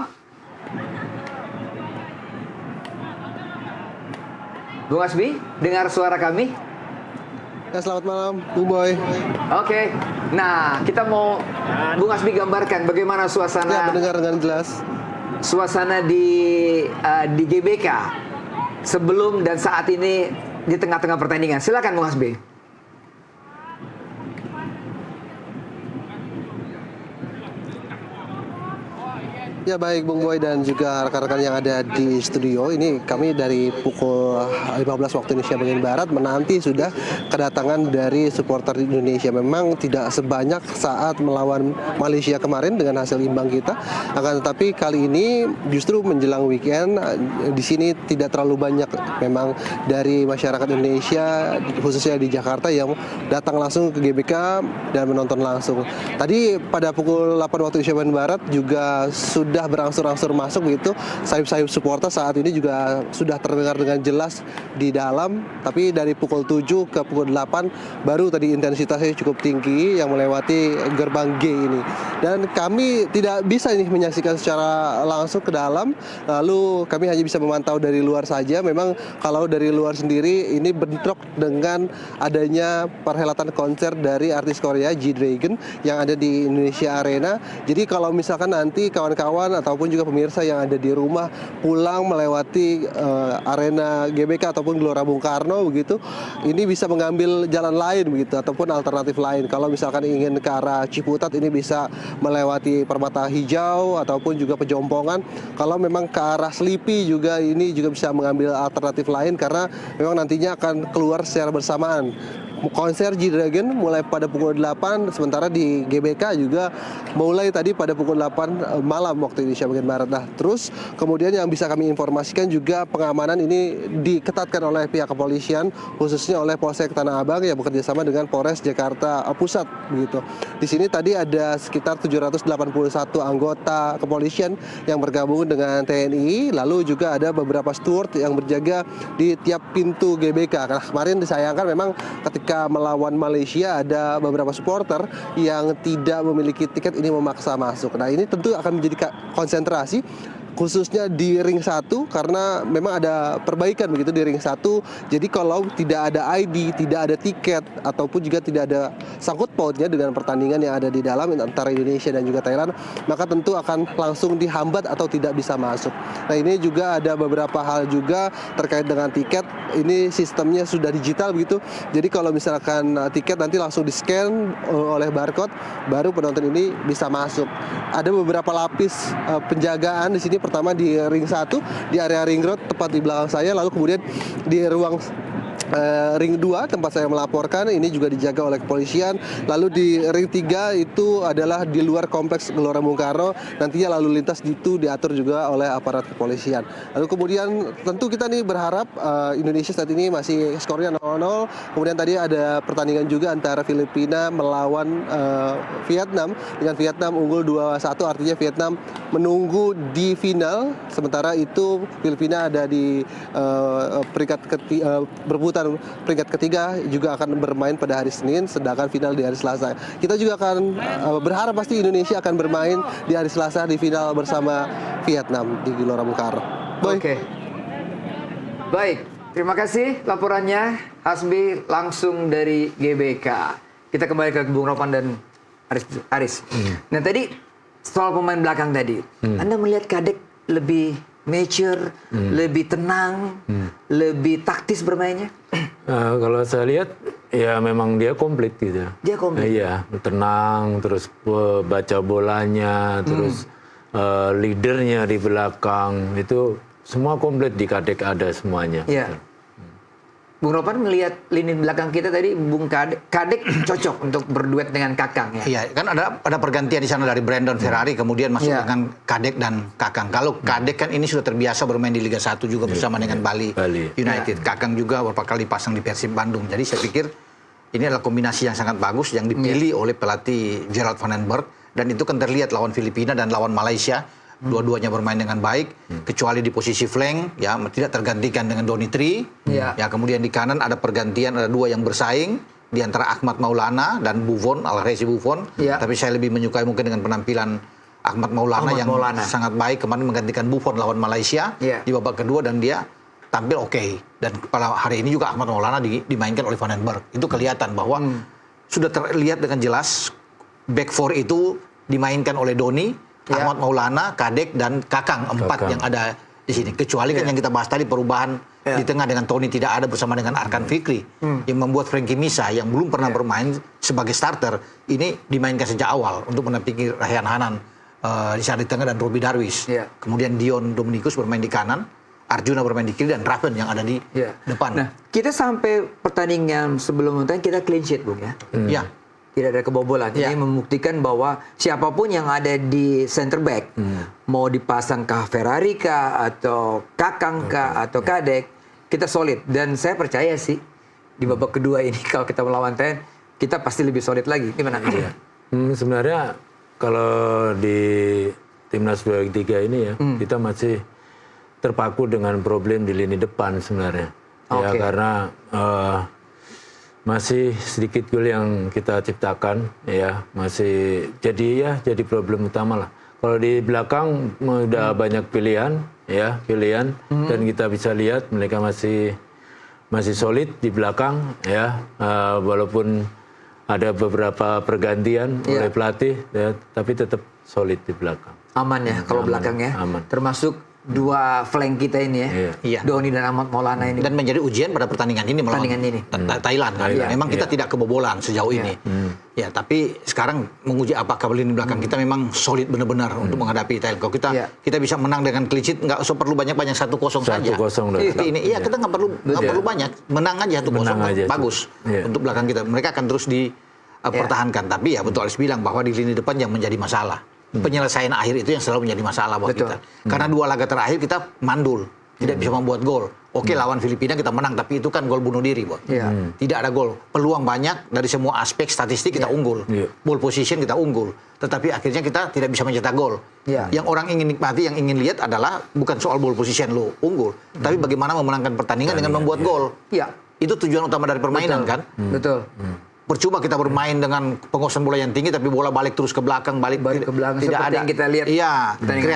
Bung Hasbi, dengar suara kami?
Ya, selamat malam, Bung Boy.
Oke. Nah, kita mau Bung Hasbi gambarkan bagaimana suasana.
Ya, mendengar dengan jelas.
Suasana di GBK sebelum dan saat ini di tengah-tengah pertandingan. Silakan Bung Hasbi.
Ya, baik Bung Boy dan juga rekan-rekan yang ada di studio. Ini kami dari pukul 15 waktu Indonesia bagian Barat menanti sudah kedatangan dari supporter Indonesia. Memang tidak sebanyak saat melawan Malaysia kemarin dengan hasil imbang kita. Akan tetapi kali ini justru menjelang weekend di sini tidak terlalu banyak memang dari masyarakat Indonesia khususnya di Jakarta yang datang langsung ke GBK dan menonton langsung. Tadi pada pukul 8 waktu Indonesia bagian Barat juga sudah berangsur-angsur masuk begitu. Sayup-sayup supporter saat ini juga sudah terdengar dengan jelas di dalam. Tapi dari pukul 7 ke pukul 8 baru tadi intensitasnya cukup tinggi yang melewati gerbang G ini. Dan kami tidak bisa ini menyaksikan secara langsung ke dalam. Lalu kami hanya bisa memantau dari luar saja. Memang kalau dari luar sendiri ini bentrok dengan adanya perhelatan konser dari artis Korea G-Dragon yang ada di Indonesia Arena. Jadi kalau misalkan nanti kawan-kawan ataupun juga pemirsa yang ada di rumah pulang melewati arena GBK ataupun Gelora Bung Karno begitu, ini bisa mengambil jalan lain begitu ataupun alternatif lain. Kalau misalkan ingin ke arah Ciputat ini bisa melewati Permata Hijau ataupun juga Pejompongan. Kalau memang ke arah Selipi juga ini juga bisa mengambil alternatif lain karena memang nantinya akan keluar secara bersamaan. Konser G-Dragon mulai pada pukul 8, sementara di GBK juga mulai tadi pada pukul 8 malam waktu Indonesia bagian Barat. Nah, terus kemudian yang bisa kami informasikan juga pengamanan ini diketatkan oleh pihak kepolisian, khususnya oleh Polsek Tanah Abang yang bekerja sama dengan Polres Jakarta Pusat begitu. Di sini tadi ada sekitar 781 anggota kepolisian yang bergabung dengan TNI, lalu juga ada beberapa steward yang berjaga di tiap pintu GBK. Karena kemarin disayangkan memang ketika ketika melawan Malaysia ada beberapa supporter yang tidak memiliki tiket ini memaksa masuk. Nah, ini tentu akan menjadi konsentrasi khususnya di ring 1 karena memang ada perbaikan begitu di ring 1. Jadi kalau tidak ada ID, tidak ada tiket ataupun juga tidak ada sangkut pautnya dengan pertandingan yang ada di dalam antara Indonesia dan juga Thailand, maka tentu akan langsung dihambat atau tidak bisa masuk. Nah, ini juga ada beberapa hal juga terkait dengan tiket. Ini sistemnya sudah digital begitu. Jadi kalau misalkan tiket nanti langsung di-scan oleh barcode, baru penonton ini bisa masuk. Ada beberapa lapis penjagaan di sini. Pertama di ring 1 di area ring road tepat di belakang saya, lalu kemudian di ruang ring 2 tempat saya melaporkan ini juga dijaga oleh kepolisian. Lalu di ring 3 itu adalah di luar kompleks Gelora Bung Karno, nantinya lalu lintas itu diatur juga oleh aparat kepolisian. Lalu kemudian tentu kita nih berharap Indonesia saat ini masih skornya 0-0. Kemudian tadi ada pertandingan juga antara Filipina melawan Vietnam, dengan Vietnam unggul 2-1, artinya Vietnam menunggu di final, sementara itu Filipina ada di peringkat berputar peringkat ketiga, juga akan bermain pada hari Senin, sedangkan final di hari Selasa. Kita juga akan berharap pasti Indonesia akan bermain di hari Selasa di final bersama Vietnam di Gelora Bung Karno.
Oke. Baik, terima kasih laporannya Hasbi langsung dari GBK. Kita kembali ke Bung Ropan dan Aris. Nah, tadi soal pemain belakang tadi, Anda melihat Kadek lebih mature, lebih tenang, lebih taktis bermainnya?
Kalau saya lihat, ya memang dia komplit gitu.
Dia komplit?
Iya, tenang, terus baca bolanya, terus leadernya di belakang, itu semua komplit di Kadek ada semuanya.
Iya. Bung Ropan melihat lini belakang kita tadi, Bung Kadek cocok untuk berduet dengan Kakang ya?
Iya, kan ada pergantian di sana dari Brandon Ferrari, kemudian masuk dengan Kadek dan Kakang. Kalau Kadek kan ini sudah terbiasa bermain di Liga 1 juga bersama dengan Bali United. Kakang juga beberapa kali pasang di Persib Bandung. Jadi saya pikir ini adalah kombinasi yang sangat bagus yang dipilih oleh pelatih Gerald Van den Berg. Dan itu kan terlihat lawan Filipina dan lawan Malaysia. Dua-duanya bermain dengan baik, kecuali di posisi flank, ya tidak tergantikan dengan Donny Tree. Ya, kemudian di kanan ada pergantian, ada dua yang bersaing di antara Ahmad Maulana dan Buffon, Alrezi Buffon. Tapi saya lebih menyukai mungkin dengan penampilan Ahmad Maulana yang sangat baik kemarin menggantikan Buffon lawan Malaysia di babak kedua, dan dia tampil oke. Dan pada hari ini juga Ahmad Maulana dimainkan oleh Van den Berg. Itu kelihatan bahwa sudah terlihat dengan jelas back four itu dimainkan oleh Donny, Ahmad Maulana, Kadek, dan Kakang. Empat yang ada di sini. Kecuali kan yang kita bahas tadi perubahan di tengah dengan Tony tidak ada bersama dengan Arkan Fikri. Yang membuat Frankie Misa yang belum pernah bermain sebagai starter ini dimainkan sejak awal untuk menampingi Rayhan Hanan di saat di tengah dan Robbie Darwish. Kemudian Dion Dominikus bermain di kanan, Arjuna bermain di kiri, dan Raven yang ada di depan.
Nah, kita sampai pertandingan sebelum nonton kita clean sheet, Bung ya?
Iya.
Tidak ada kebobolan. Ini membuktikan bahwa siapapun yang ada di center back, mau dipasang ke Ferrari kah, atau Kakang kah, atau Kadek, kita solid. Dan saya percaya sih, di babak kedua ini kalau kita melawan Thailand, kita pasti lebih solid lagi. Gimana?
Sebenarnya kalau di Timnas 23 ini ya, kita masih terpaku dengan problem di lini depan sebenarnya. Ya, karena masih sedikit gol yang kita ciptakan, ya masih jadi problem utama lah. Kalau di belakang udah banyak pilihan, dan kita bisa lihat mereka masih solid di belakang, ya walaupun ada beberapa pergantian oleh pelatih, ya, tapi tetap solid di belakang.
Aman ya kalau belakang ya, termasuk dua flank kita ini ya, Doni dan Ahmad Maulana ini.
Dan menjadi ujian pada pertandingan ini melawan Thailand. Memang kita tidak kebobolan sejauh ini. Ya, tapi sekarang menguji apakah lini belakang kita memang solid benar-benar untuk menghadapi Thailand. Kalau kita bisa menang dengan clean sheet, nggak usah perlu banyak-banyak 1-0 saja.
1-0
ini kita nggak perlu banyak, menang aja 1-0 bagus untuk belakang kita. Mereka akan terus dipertahankan. Tapi ya betul Aris bilang bahwa di lini depan yang menjadi masalah. Penyelesaian akhir itu yang selalu menjadi masalah buat kita. Karena dua laga terakhir kita mandul, tidak bisa membuat gol. Oke, lawan Filipina kita menang, tapi itu kan gol bunuh diri, buat. Tidak ada gol. Peluang banyak dari semua aspek statistik kita unggul. Ball position kita unggul. Tetapi akhirnya kita tidak bisa mencetak gol. Yang orang ingin nikmati, yang ingin lihat adalah bukan soal ball position lo unggul, tapi bagaimana memenangkan pertandingan dengan membuat gol. Itu tujuan utama dari permainan kan.
Betul.
Percuma kita bermain dengan penguasaan bola yang tinggi tapi bola balik terus ke belakang, balik
ke belakang
tidak
seperti
ada.
yang kita lihat.
Iya,
Pertandingan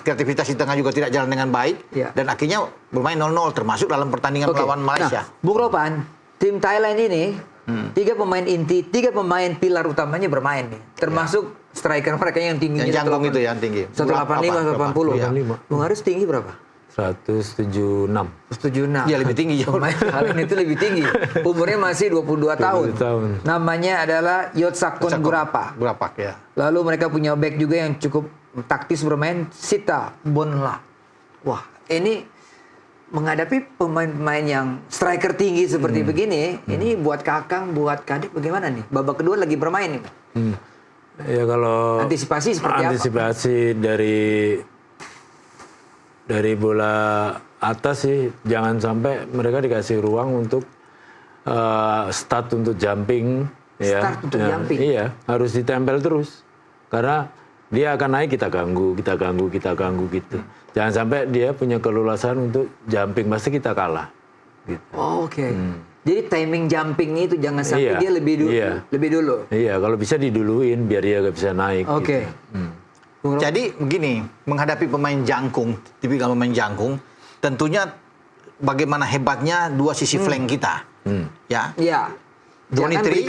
kreativitas di tengah juga tidak jalan dengan baik dan akhirnya bermain 0-0 termasuk dalam pertandingan melawan Malaysia.
Nah, Bung Ropan, tim Thailand ini 3 pemain inti, 3 pemain pilar utamanya bermain nih. Termasuk striker mereka yang tingginya
yang jangkung itu yang tinggi.
185 180. Bung Haris tinggi berapa?
176.
176.
Dia lebih tinggi.
Pemain Thailand itu lebih tinggi. Umurnya masih 22 tahun. Namanya adalah Yotsakon Gurapak.
Gurapak ya.
Lalu mereka punya back juga yang cukup taktis bermain, Sita Bonla. Wah, ini menghadapi pemain-pemain yang striker tinggi seperti begini, ini buat Kakang, buat Kadek bagaimana nih? Babak kedua lagi bermain nih.
Ya kalau
antisipasi seperti
antisipasi dari bola atas sih jangan sampai mereka dikasih ruang untuk start untuk jumping.
Start untuk jumping?
Iya, harus ditempel terus. Karena dia akan naik, kita ganggu gitu. Jangan sampai dia punya kelulusan untuk jumping, pasti kita kalah. Gitu.
Oh, oke. Jadi timing jumping itu jangan sampai dia lebih dulu.
Iya, kalau bisa diduluin biar dia gak bisa naik.
Oke.
Gitu.
Jadi begini, menghadapi pemain jangkung, tipikal pemain jangkung, tentunya bagaimana hebatnya dua sisi flank kita. Ya.
Iya.
Donitri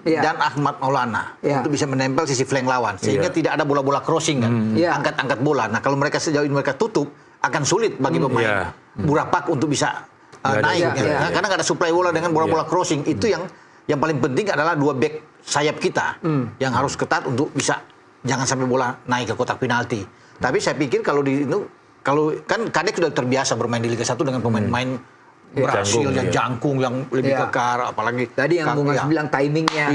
ya.
dan Ahmad Maulana untuk bisa menempel sisi flank lawan sehingga tidak ada bola-bola crossing kan, angkat-angkat bola. Nah kalau mereka sejauh ini mereka tutup akan sulit bagi pemain Gurapak untuk bisa naik karena nggak ada supply bola dengan bola-bola crossing. Itu yang paling penting adalah dua back sayap kita yang harus ketat untuk bisa jangan sampai bola naik ke kotak penalti. Tapi saya pikir kalau kan Kadek sudah terbiasa bermain di Liga 1 dengan pemain-pemain Brasil yang jangkung yang lebih kekar, apalagi
tadi yang Bung Haris bilang timingnya.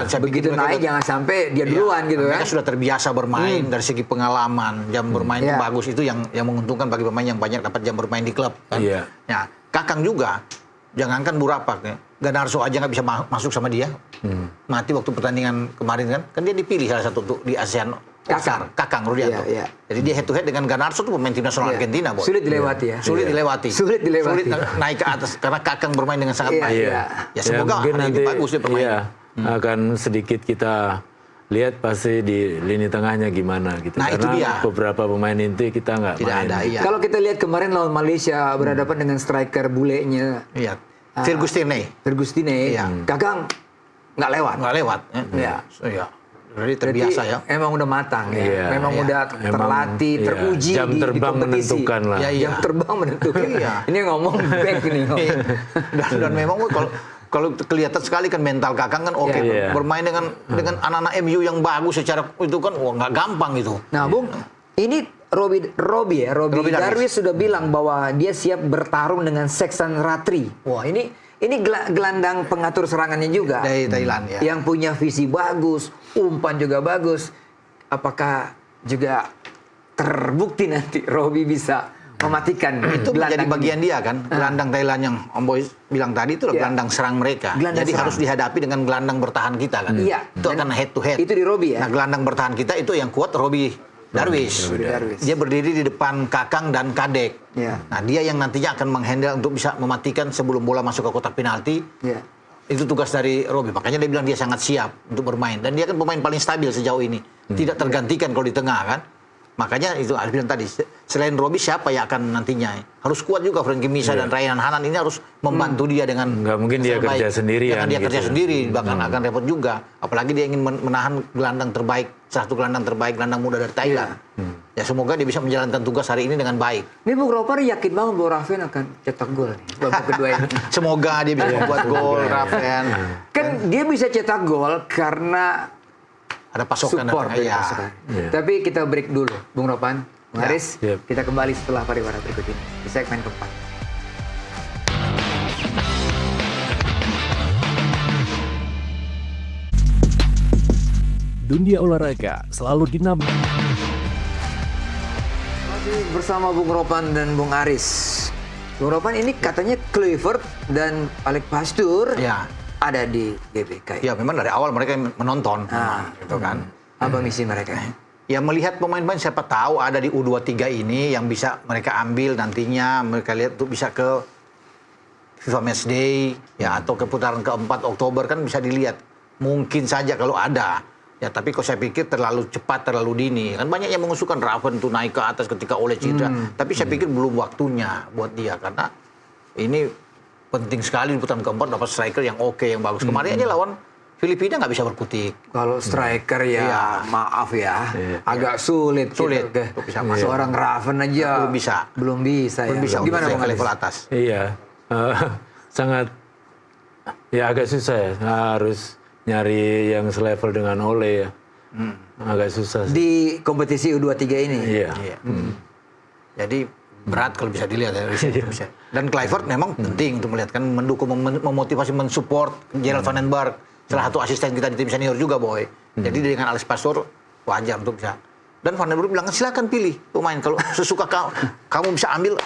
Begitu naik jangan sampai dia duluan gitu kan.
Mereka sudah terbiasa bermain dari segi pengalaman, jam bermain itu bagus, itu yang menguntungkan bagi pemain yang banyak dapat jam bermain di klub kan. Ya, Kakang juga jangankan Gurapak ya. Ganarso aja nggak bisa masuk sama dia. Mati waktu pertandingan kemarin kan dia dipilih salah satu untuk di ASEAN Kakang Rudianto. Jadi dia head to head dengan Ganarso tuh pemain tim nasional Argentina, Boy.
Sulit dilewati ya.
Sulit dilewati. Sulit naik ke atas karena Kakang bermain dengan sangat baik. Ya semoga
mungkin nanti
bagus dia bermain.
Akan sedikit kita lihat pasti di lini tengahnya gimana gitu.
Nah,
karena
itu dia.
Beberapa pemain inti kita nggak main.
Ada,
Kalau kita lihat kemarin lawan Malaysia berhadapan dengan striker bulenya.
Iya. Firgustine.
Kakang nggak lewat.
Iya. Jadi terbiasa ya.
Emang udah matang ya. Memang udah terlatih, teruji
jam terbang
di kompetisi.
menentukan lah.
Jam terbang menentukan. Ini ngomong back nih.
Dan memang kalau kelihatan sekali kan mental Kakang kan oke. Bermain dengan anak-anak MU yang bagus secara itu kan nggak gampang itu.
Nah, Bung, ini Robi Darwis sudah bilang bahwa dia siap bertarung dengan Seksan Ratri. Wah, ini gelandang pengatur serangannya juga
dari Thailand ya.
Yang punya visi bagus, umpan juga bagus. Apakah juga terbukti nanti Robi bisa mematikan
itu menjadi bagian dia kan, gelandang Thailand yang Om Boy bilang tadi itu gelandang serang mereka. Jadi harus dihadapi dengan gelandang bertahan kita kan. Itu akan head to head.
Itu di Robi ya.
Nah, gelandang bertahan kita itu yang kuat Robi Darwis. Dia berdiri di depan Kakang dan Kadek. Nah, dia yang nantinya akan menghandle untuk bisa mematikan sebelum bola masuk ke kotak penalti. Itu tugas dari Robi. Makanya dia bilang dia sangat siap untuk bermain. Dan dia kan pemain paling stabil sejauh ini. Tidak tergantikan kalau di tengah kan. Makanya itu Alif bilang tadi, selain Robi siapa yang akan nantinya? Harus kuat juga Frankie Misa dan Ryan Hanan ini harus membantu dia dengan
nggak mungkin dia kerja sendirian.
Jangan dia kerja sendiri, bahkan akan repot juga. Apalagi dia ingin menahan gelandang terbaik, satu gelandang terbaik, gelandang muda dari Thailand. Ya semoga dia bisa menjalankan tugas hari ini dengan baik.
Ini Bung Roper yakin banget bahwa Raven akan cetak gol nih babak kedua ini.
Semoga dia bisa membuat gol, Raven.
Kan dia bisa cetak gol karena
ada pasokan
support dari pasokan. Tapi kita break dulu, Bung Ropan, Bung Haris. Kita kembali setelah pariwara berikut ini di segmen keempat.
Dunia olahraga selalu dinamik.
Masih bersama Bung Ropan dan Bung Haris. Bung Ropan ini katanya Kluivert dan Alec Pastur. Ada di GBK.
Ya memang dari awal mereka menonton, gitu kan.
Apa misi mereka?
Ya melihat pemain-pemain siapa tahu ada di U23 ini yang bisa mereka ambil nantinya, mereka lihat untuk bisa ke FIFA Match Day ya atau ke putaran keempat Oktober kan bisa dilihat. Mungkin saja kalau ada. Ya tapi kok saya pikir terlalu cepat, terlalu dini. Kan banyak yang mengusulkan Raven tuh naik ke atas ketika Ole cedera. Tapi saya pikir belum waktunya buat dia. Karena ini penting sekali di putaran keempat dapat striker yang oke, yang bagus. Kemarin aja lawan Filipina nggak bisa berkutik.
Kalau striker ya maaf ya, agak sulit.
Sulit.
Gitu.
Bisa masuk.
Seorang Raven aja
belum bisa.
ya.
Gimana
Bang
ke level atas?
Iya, sangat ya agak susah ya. Harus nyari yang selevel dengan Ole ya. Agak susah.
Di kompetisi U23 ini.
Iya.
Jadi berat kalau bisa dilihat ya. Bisa. Dan Kluivert memang penting untuk melihat kan mendukung, memotivasi, mensupport Gerald Van den Berg. Salah satu asisten kita di tim senior juga, Boy. Jadi dengan Alex Pastoor wajar untuk bisa. Dan Van den Berg bilang silakan pilih pemain kalau sesuka kamu bisa ambil.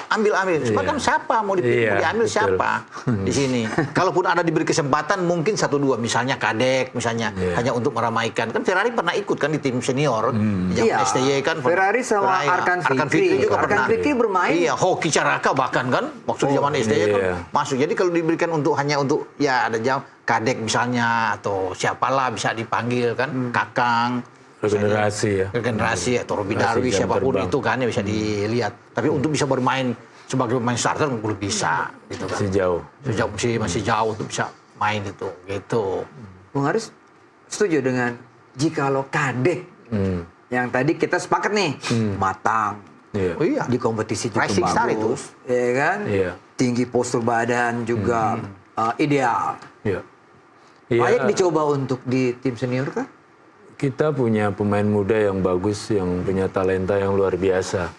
Cuma kan siapa mau diambil
betul.
Siapa di sini? Kalaupun ada diberi kesempatan mungkin 1-2 misalnya Kadek misalnya hanya untuk meramaikan. Kan Ferrari pernah ikut kan di tim senior di zaman STY kan.
Ferrari sama Arkan Fikri
juga
Arkan
pernah.
Fikri bermain.
Iya, Hoki Caraka bahkan kan waktu di zaman STY kan masuk. Jadi kalau diberikan hanya untuk ya ada Kadek misalnya atau siapalah bisa dipanggil kan Kakang. Regenerasi atau Robby Darwish siapapun itu kan ya bisa dilihat. Tapi untuk bisa bermain sebagai pemain starter belum bisa gitu kan. Masih jauh untuk bisa main itu gitu.
Bung Haris setuju dengan jikalau Kadek yang tadi kita sepakat nih matang. Di kompetisi juga bagus, ya kan? Tinggi postur badan juga ideal. Layak dicoba untuk di tim senior kah?
Kita punya pemain muda yang bagus, yang punya talenta yang luar biasa.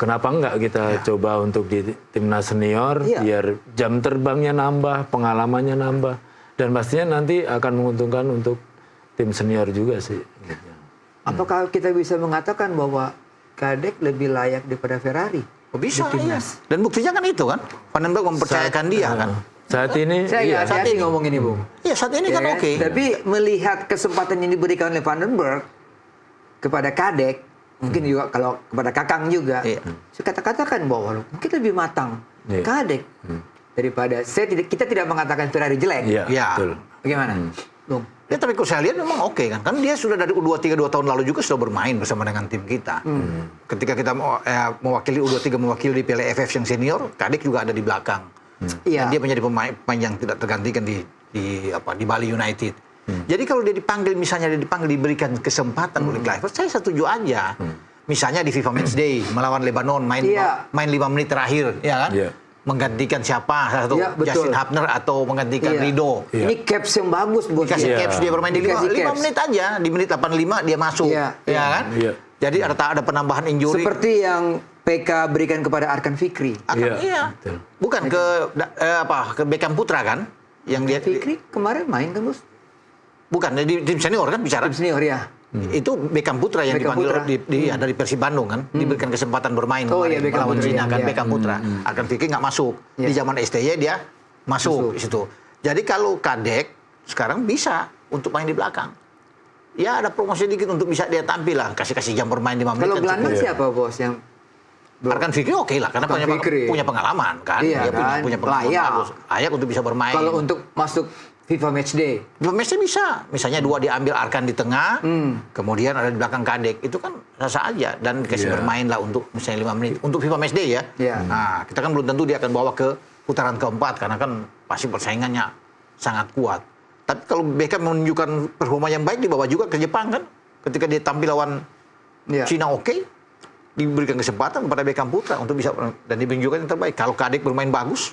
Kenapa enggak kita coba untuk di timnas senior, biar jam terbangnya nambah, pengalamannya nambah, dan pastinya nanti akan menguntungkan untuk tim senior juga sih.
Apakah kita bisa mengatakan bahwa Kadek lebih layak daripada Ferrari?
Bisa, iya. Dan buktinya kan itu kan, Van den Berg mempercayakan dia kan.
Saat ini,
saya hati ngomong ini, Bung.
Iya, saat ini kan oke.
Tapi melihat kesempatan yang diberikan oleh Van den Berg kepada Kadek, mungkin juga kalau kepada Kakang juga, saya katakan bahwa mungkin lebih matang Kadek daripada kita tidak mengatakan Ferrari jelek.
Iya.
Betul.
Bagaimana, Bung?
Ya tapi kalau saya lihat memang oke kan. Kan dia sudah dari U23 2 tahun lalu juga sudah bermain bersama dengan tim kita. Ketika kita mewakili U23 mewakili di Piala AFF yang senior, Kadek juga ada di belakang. Dan dia menjadi pemain yang tidak tergantikan di Bali United. Jadi kalau dia dipanggil diberikan kesempatan oleh Kluivert, saya setuju aja. Misalnya di FIFA Match Day melawan Lebanon main 5 menit terakhir, ya kan? Menggantikan siapa? Salah satu Justin Hubner atau menggantikan Rido.
Ini caps yang bagus buat
dikasih caps dia bermain di 5 menit aja, di menit 85 dia masuk, ya kan? Jadi ada penambahan injury.
Seperti yang PK berikan kepada Arkan Fikri.
Bukan ke Beckham Putra kan? Yang dia
Fikri kemarin main kan, Bos?
Bukan, di tim senior kan bicara.
Tim senior ya.
Itu Beckham Putra yang dipanggil dari Persib Bandung kan, diberikan kesempatan bermain melawan Cina kan, Beckham Putra. Arkan Fikri nggak masuk. Di zaman STY dia masuk di situ. Jadi kalau Kadek sekarang bisa untuk main di belakang. Ya ada promosi dikit untuk bisa dia tampil lah, kasih jam bermain 5 menit.
Kalau gelandang siapa, Bos, yang
Arkan Fikri oke lah, karena punya pengalaman kan, dia punya pengalaman bagus, layak untuk bisa bermain.
Kalau untuk masuk FIFA Match Day,
bisa, misalnya 2 diambil Arkan di tengah, kemudian ada di belakang Kadek, itu kan rasa aja dan dikasih bermain lah untuk misalnya 5 menit untuk FIFA Match Day ya. Nah, kita kan belum tentu dia akan bawa ke putaran keempat karena kan pasti persaingannya sangat kuat. Tapi kalau Beckham menunjukkan performa yang baik dibawa juga ke Jepang kan, ketika dia tampil lawan Cina diberikan kesempatan kepada Beckham Putra untuk bisa dan menunjukkan yang terbaik. Kalau Kadek bermain bagus,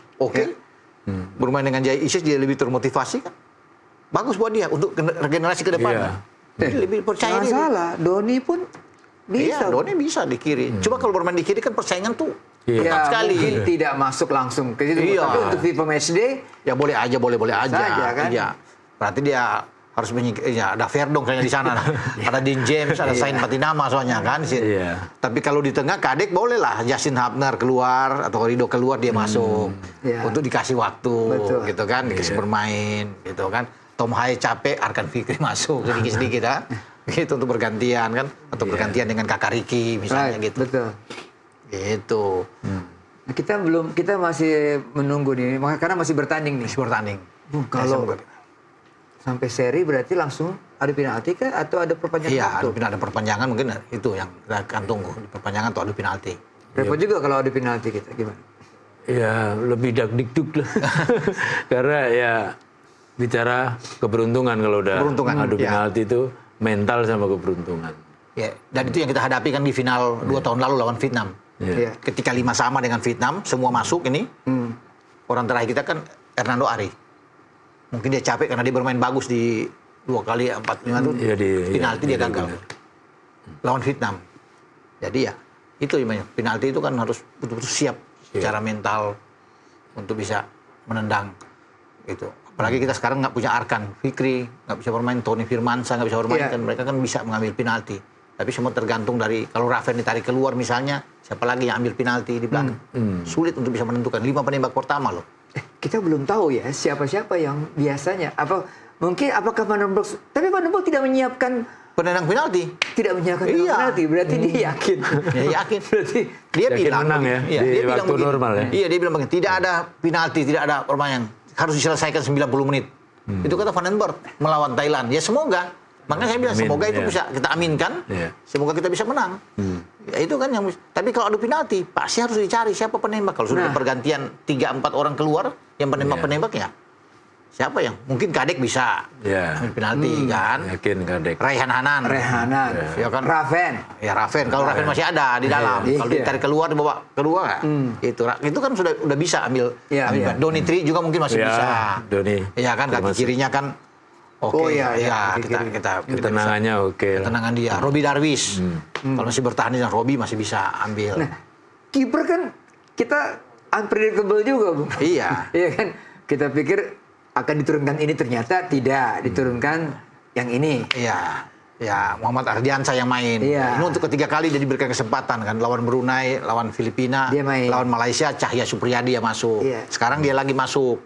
bermain dengan Jai Isis dia lebih termotivasi kan, bagus buat dia untuk regenerasi ke depan. Lebih percaya diri.
Salah, Doni pun bisa.
Doni bisa di kiri. Cuma kalau bermain di kiri kan persaingan tuh ketat sekali.
Mungkin tidak masuk langsung ke situ. Tapi untuk FIFA Match Day,
ya boleh aja.
Saja, kan?
Iya. Berarti dia harus ada Verdong kayaknya di sana. Ada Dean James, ada Sain Patinama soalnya kan. Tapi kalau di tengah Kadek boleh lah Justin Hubner keluar atau Rido keluar dia masuk untuk dikasih waktu gitu kan, dikasih bermain gitu kan. Tom Hai capek, Arkan Fikri masuk sedikit-sedikit gitu untuk bergantian kan, atau bergantian dengan Kakak Riki misalnya gitu.
Betul.
Gitu.
Kita masih menunggu nih, karena masih bertanding nih.
Masih bertanding.
Kalau sampai seri berarti langsung adu penalti kah atau ada perpanjangan
Iya,
waktu?
ada perpanjangan mungkin itu yang kita akan tunggu, perpanjangan atau adu penalti.
Repot juga kalau adu penalti kita, gimana?
Ya lebih dak-dikduk lah. Karena ya bicara keberuntungan kalau udah adu penalti itu mental sama keberuntungan.
Ya, dan itu yang kita hadapi kan di final 2 tahun lalu lawan Vietnam.
Iya.
Ketika 5 sama dengan Vietnam, semua masuk ini. Orang terakhir kita kan Hernando Ari. Mungkin dia capek karena dia bermain bagus di 2 kali 4-5 itu penalti dia gagal. Lawan Vietnam. Jadi ya itu namanya penalti itu kan harus betul-betul siap secara mental untuk bisa menendang itu. Apalagi kita sekarang nggak punya Arkan Fikri, nggak bisa bermain, Tony Firmansyah nggak bisa bermain, kan mereka kan bisa mengambil penalti. Tapi semua tergantung dari kalau Raven ditarik keluar misalnya, siapa lagi yang ambil penalti di belakang. Sulit untuk bisa menentukan 5 penembak pertama loh.
Kita belum tahu ya siapa-siapa yang biasanya apakah Van den Broek, tapi Van den Broek tidak menyiapkan
penendang penalti.
Tidak menyiapkan penalti, berarti dia yakin.
Ya, yakin.
Berarti
dia
yakin
bilang
menang ya,
iya,
di
dia bilang
waktu
begini.
normal ya.
Iya, dia bilang begini, tidak ada penalti, tidak ada permainan. Harus diselesaikan 90 menit. Itu kata Van den Broek melawan Thailand. Ya semoga. Makanya saya bilang semoga itu bisa kita aminkan. Semoga kita bisa menang. Ya, itu kan yang. Tapi kalau adu penalti pasti harus dicari siapa penembak. Kalau sudah pergantian 3-4 orang keluar yang penembak ya. Siapa yang mungkin Kadek bisa ambil penalti kan?
Yakin Kadek.
Raihan Hanan. Ya kan?
Raven.
Ya Raven. Kalau Raven masih ada di dalam. Kalau ditarik keluar dibawa kedua itu kan sudah bisa ambil. Doni Tri juga mungkin masih bisa.
Doni.
Ya kan kaki kirinya kan. Oke, kita
tenangannya oke.
Tenangan dia. Robi Darwis. Kalau masih bertahan dengan Robi masih bisa ambil.
Nah, kiper kan kita unpredictable juga, Bung.
Iya.
Iya kan? Kita pikir akan diturunkan ini, ternyata tidak diturunkan yang ini.
Iya. Ya, Muhammad Ardiansyah yang main.
Iya.
Ini untuk ketiga kali dia diberikan kesempatan kan, lawan Brunei, lawan Filipina,
dia main.
Lawan Malaysia Cahya Supriyadi yang masuk.
Iya.
Sekarang dia lagi masuk.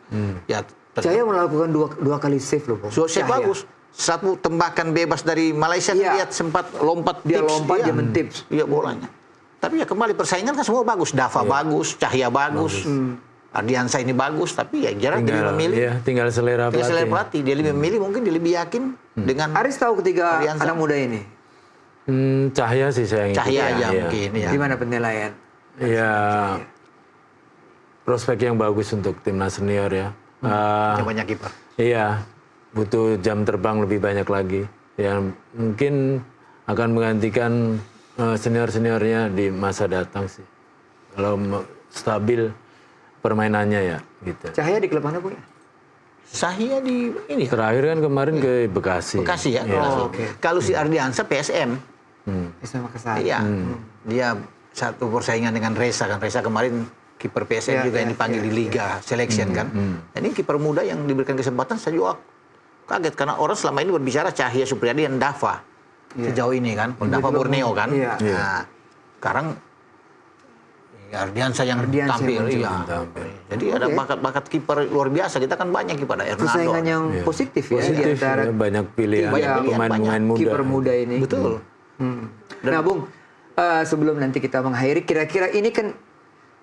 Ya,
Cahya melakukan dua kali save loh, Bung.
save bagus. Satu tembakan bebas dari Malaysia lihat sempat lompat
dia
tips.
lompat dia mentips.
Iya bolanya. Tapi ya kembali persaingan kan semua bagus. Dava bagus, Cahya bagus. Ardiansyah ini bagus, tapi ya jarang dia memilih.
Tinggal selera pelatih.
Dia lebih memilih, mungkin dia lebih yakin dengan
Aris tahu ketiga
Ardiansyah.
anak muda ini.
Cahya sih saya ngikutin.
Cahya aja mungkin ya.
Gimana penilaian?
Ya prospek yang bagus untuk timnas senior ya.
Yang banyak kiper.
Iya, butuh jam terbang lebih banyak lagi. Yang mungkin akan menggantikan senior-seniornya di masa datang sih. Kalau stabil permainannya ya, gitu.
Cahaya di klub mana, Bu?
Cahya di ini.
Terakhir kan kemarin ke Bekasi.
Bekasi ya. Kalau si Ardiansyah PSM.
PSM Makassar.
Iya. Dia satu persaingan dengan Reza kan. Reza kemarin kiper PSM juga yang dipanggil di Liga Selection kan. Ini kiper muda yang diberikan kesempatan, saya juga kaget karena orang selama ini berbicara Cahya Supriyadi dan Dava sejauh ini kan. Dava Borneo kan. Nah, sekarang Ardiansyah yang tampil. Jadi ada bakat-bakat kiper luar biasa. Kita kan banyak kiper.
Persaingan yang positif ya di antara
banyak pilihan pemain-pemain muda.
Kiper muda ini.
Betul.
Nah, Bung, sebelum nanti kita mengakhiri, kira-kira ini kan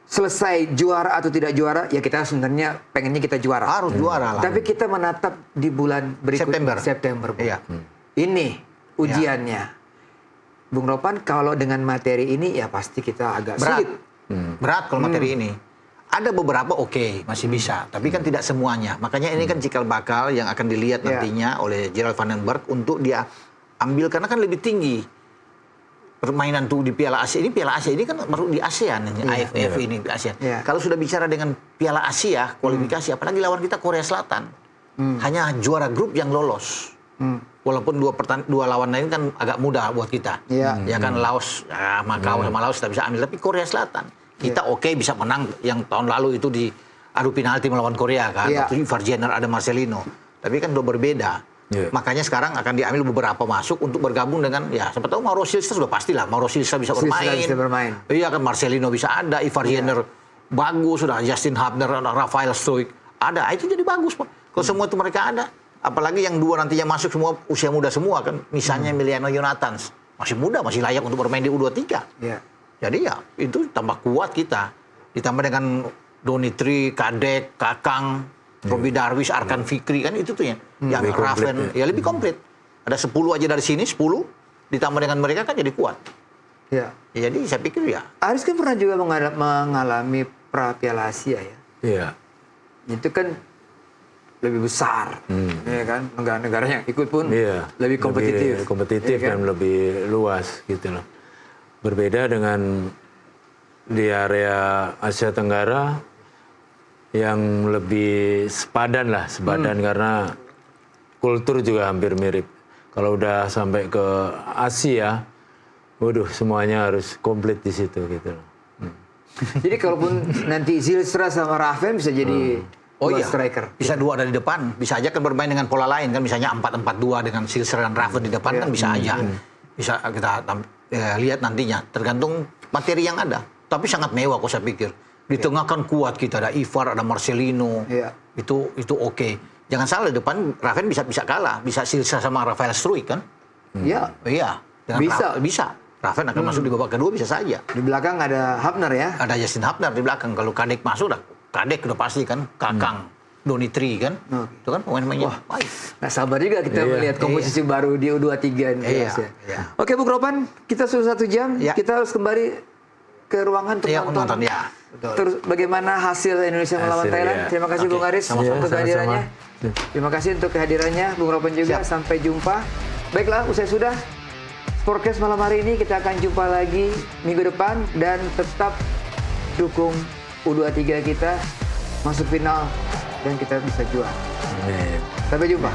selesai juara atau tidak juara, ya kita sebenarnya pengennya kita juara.
Harus juara lah.
Tapi kita menatap di bulan berikutnya September.
Iya.
Ini ujiannya. Bung Ropan, kalau dengan materi ini ya pasti kita agak sulit.
Berat kalau materi ini. Ada beberapa masih bisa, tapi kan tidak semuanya. Makanya ini kan cikal bakal yang akan dilihat nantinya oleh Gerald Van den Broek untuk dia ambil, karena kan lebih tinggi permainan tuh di Piala Asia ini. Piala Asia ini kan baru di ASEAN, AFF ini di ASEAN. Kalau sudah bicara dengan Piala Asia kualifikasi, apalagi lawan kita Korea Selatan, hanya juara grup yang lolos. Walaupun dua lawan lain kan agak mudah buat kita. Ya kan Laos, Makau sama Laos kita bisa ambil, tapi Korea Selatan kita bisa menang. Yang tahun lalu itu di adu penalti melawan Korea kan. Waktu Ivar Jenner ada Marcelino. Tapi kan udah berbeda. Makanya sekarang akan diambil beberapa masuk untuk bergabung dengan, ya siapa tahu Mauro Silva sudah pastilah. Mauro Silva bisa bermain. Iya kan, Marcelino bisa ada, Ivar Jenner bagus, sudah Justin Hubner, Rafael Stoic ada, itu jadi bagus. Kalau semua itu mereka ada, apalagi yang dua nantinya masuk semua usia muda semua kan, misalnya Emiliano Jonathans masih muda, masih layak untuk bermain di U23. Jadi ya itu tambah kuat kita. Ditambah dengan Donitri, Kadek, Kakang, Robi Darwis, Arkan Fikri kan itu tuh ya. Yang
Lebih komplit,
Raven ya lebih komplit. Ada 10 aja dari sini, 10 ditambah dengan mereka kan jadi kuat.
Ya.
Ya, jadi saya pikir ya.
Aris kan pernah juga mengalami pra Piala Asia ya.
Iya.
Itu kan lebih besar, ya kan? Negara-negara yang ikut pun lebih kompetitif,
lebih kompetitif
ya kan?
dan lebih luas gitu loh. Berbeda dengan di area Asia Tenggara yang lebih sepadan karena kultur juga hampir mirip. Kalau udah sampai ke Asia, waduh semuanya harus komplit di situ gitu loh.
Jadi kalaupun nanti Zylstra sama Raven bisa jadi dua striker.
Bisa dua dari depan, bisa aja kan bermain dengan pola lain kan, misalnya 4-4-2 dengan Zylstra dan Raven di depan kan bisa aja. Bisa kita lihat nantinya, tergantung materi yang ada. Tapi sangat mewah kok saya pikir. Di tengah kan kuat kita, ada Ivar, ada Marcelino. Itu oke. Jangan salah, di depan Raven bisa kalah, bisa Zylstra sama Rafael Struijk kan?
Iya.
Iya. Bisa. Raven akan masuk di babak kedua bisa saja.
Di belakang ada Hapner ya?
Ada Justin Hapner di belakang. Kalau Kadek masuk Kadek udah pasti kan. Kakang, Donitri kan. Itu kan pemain-pemainnya.
Baik. Nah sabar juga kita melihat komposisi baru di U23 ini.
Iya.
Oke Bung Ropan, kita sudah 1 jam. Kita harus kembali ke ruangan untuk nonton.
Ya.
Terus bagaimana hasil Indonesia melawan Thailand. Terima kasih Bung Aris untuk kehadirannya. Terima kasih untuk kehadirannya Bung Ropan juga. Sampai jumpa. Baiklah, usai sudah Sportcast malam hari ini, kita akan jumpa lagi minggu depan dan tetap dukung U23 kita masuk final dan kita bisa juara. Sampai jumpa.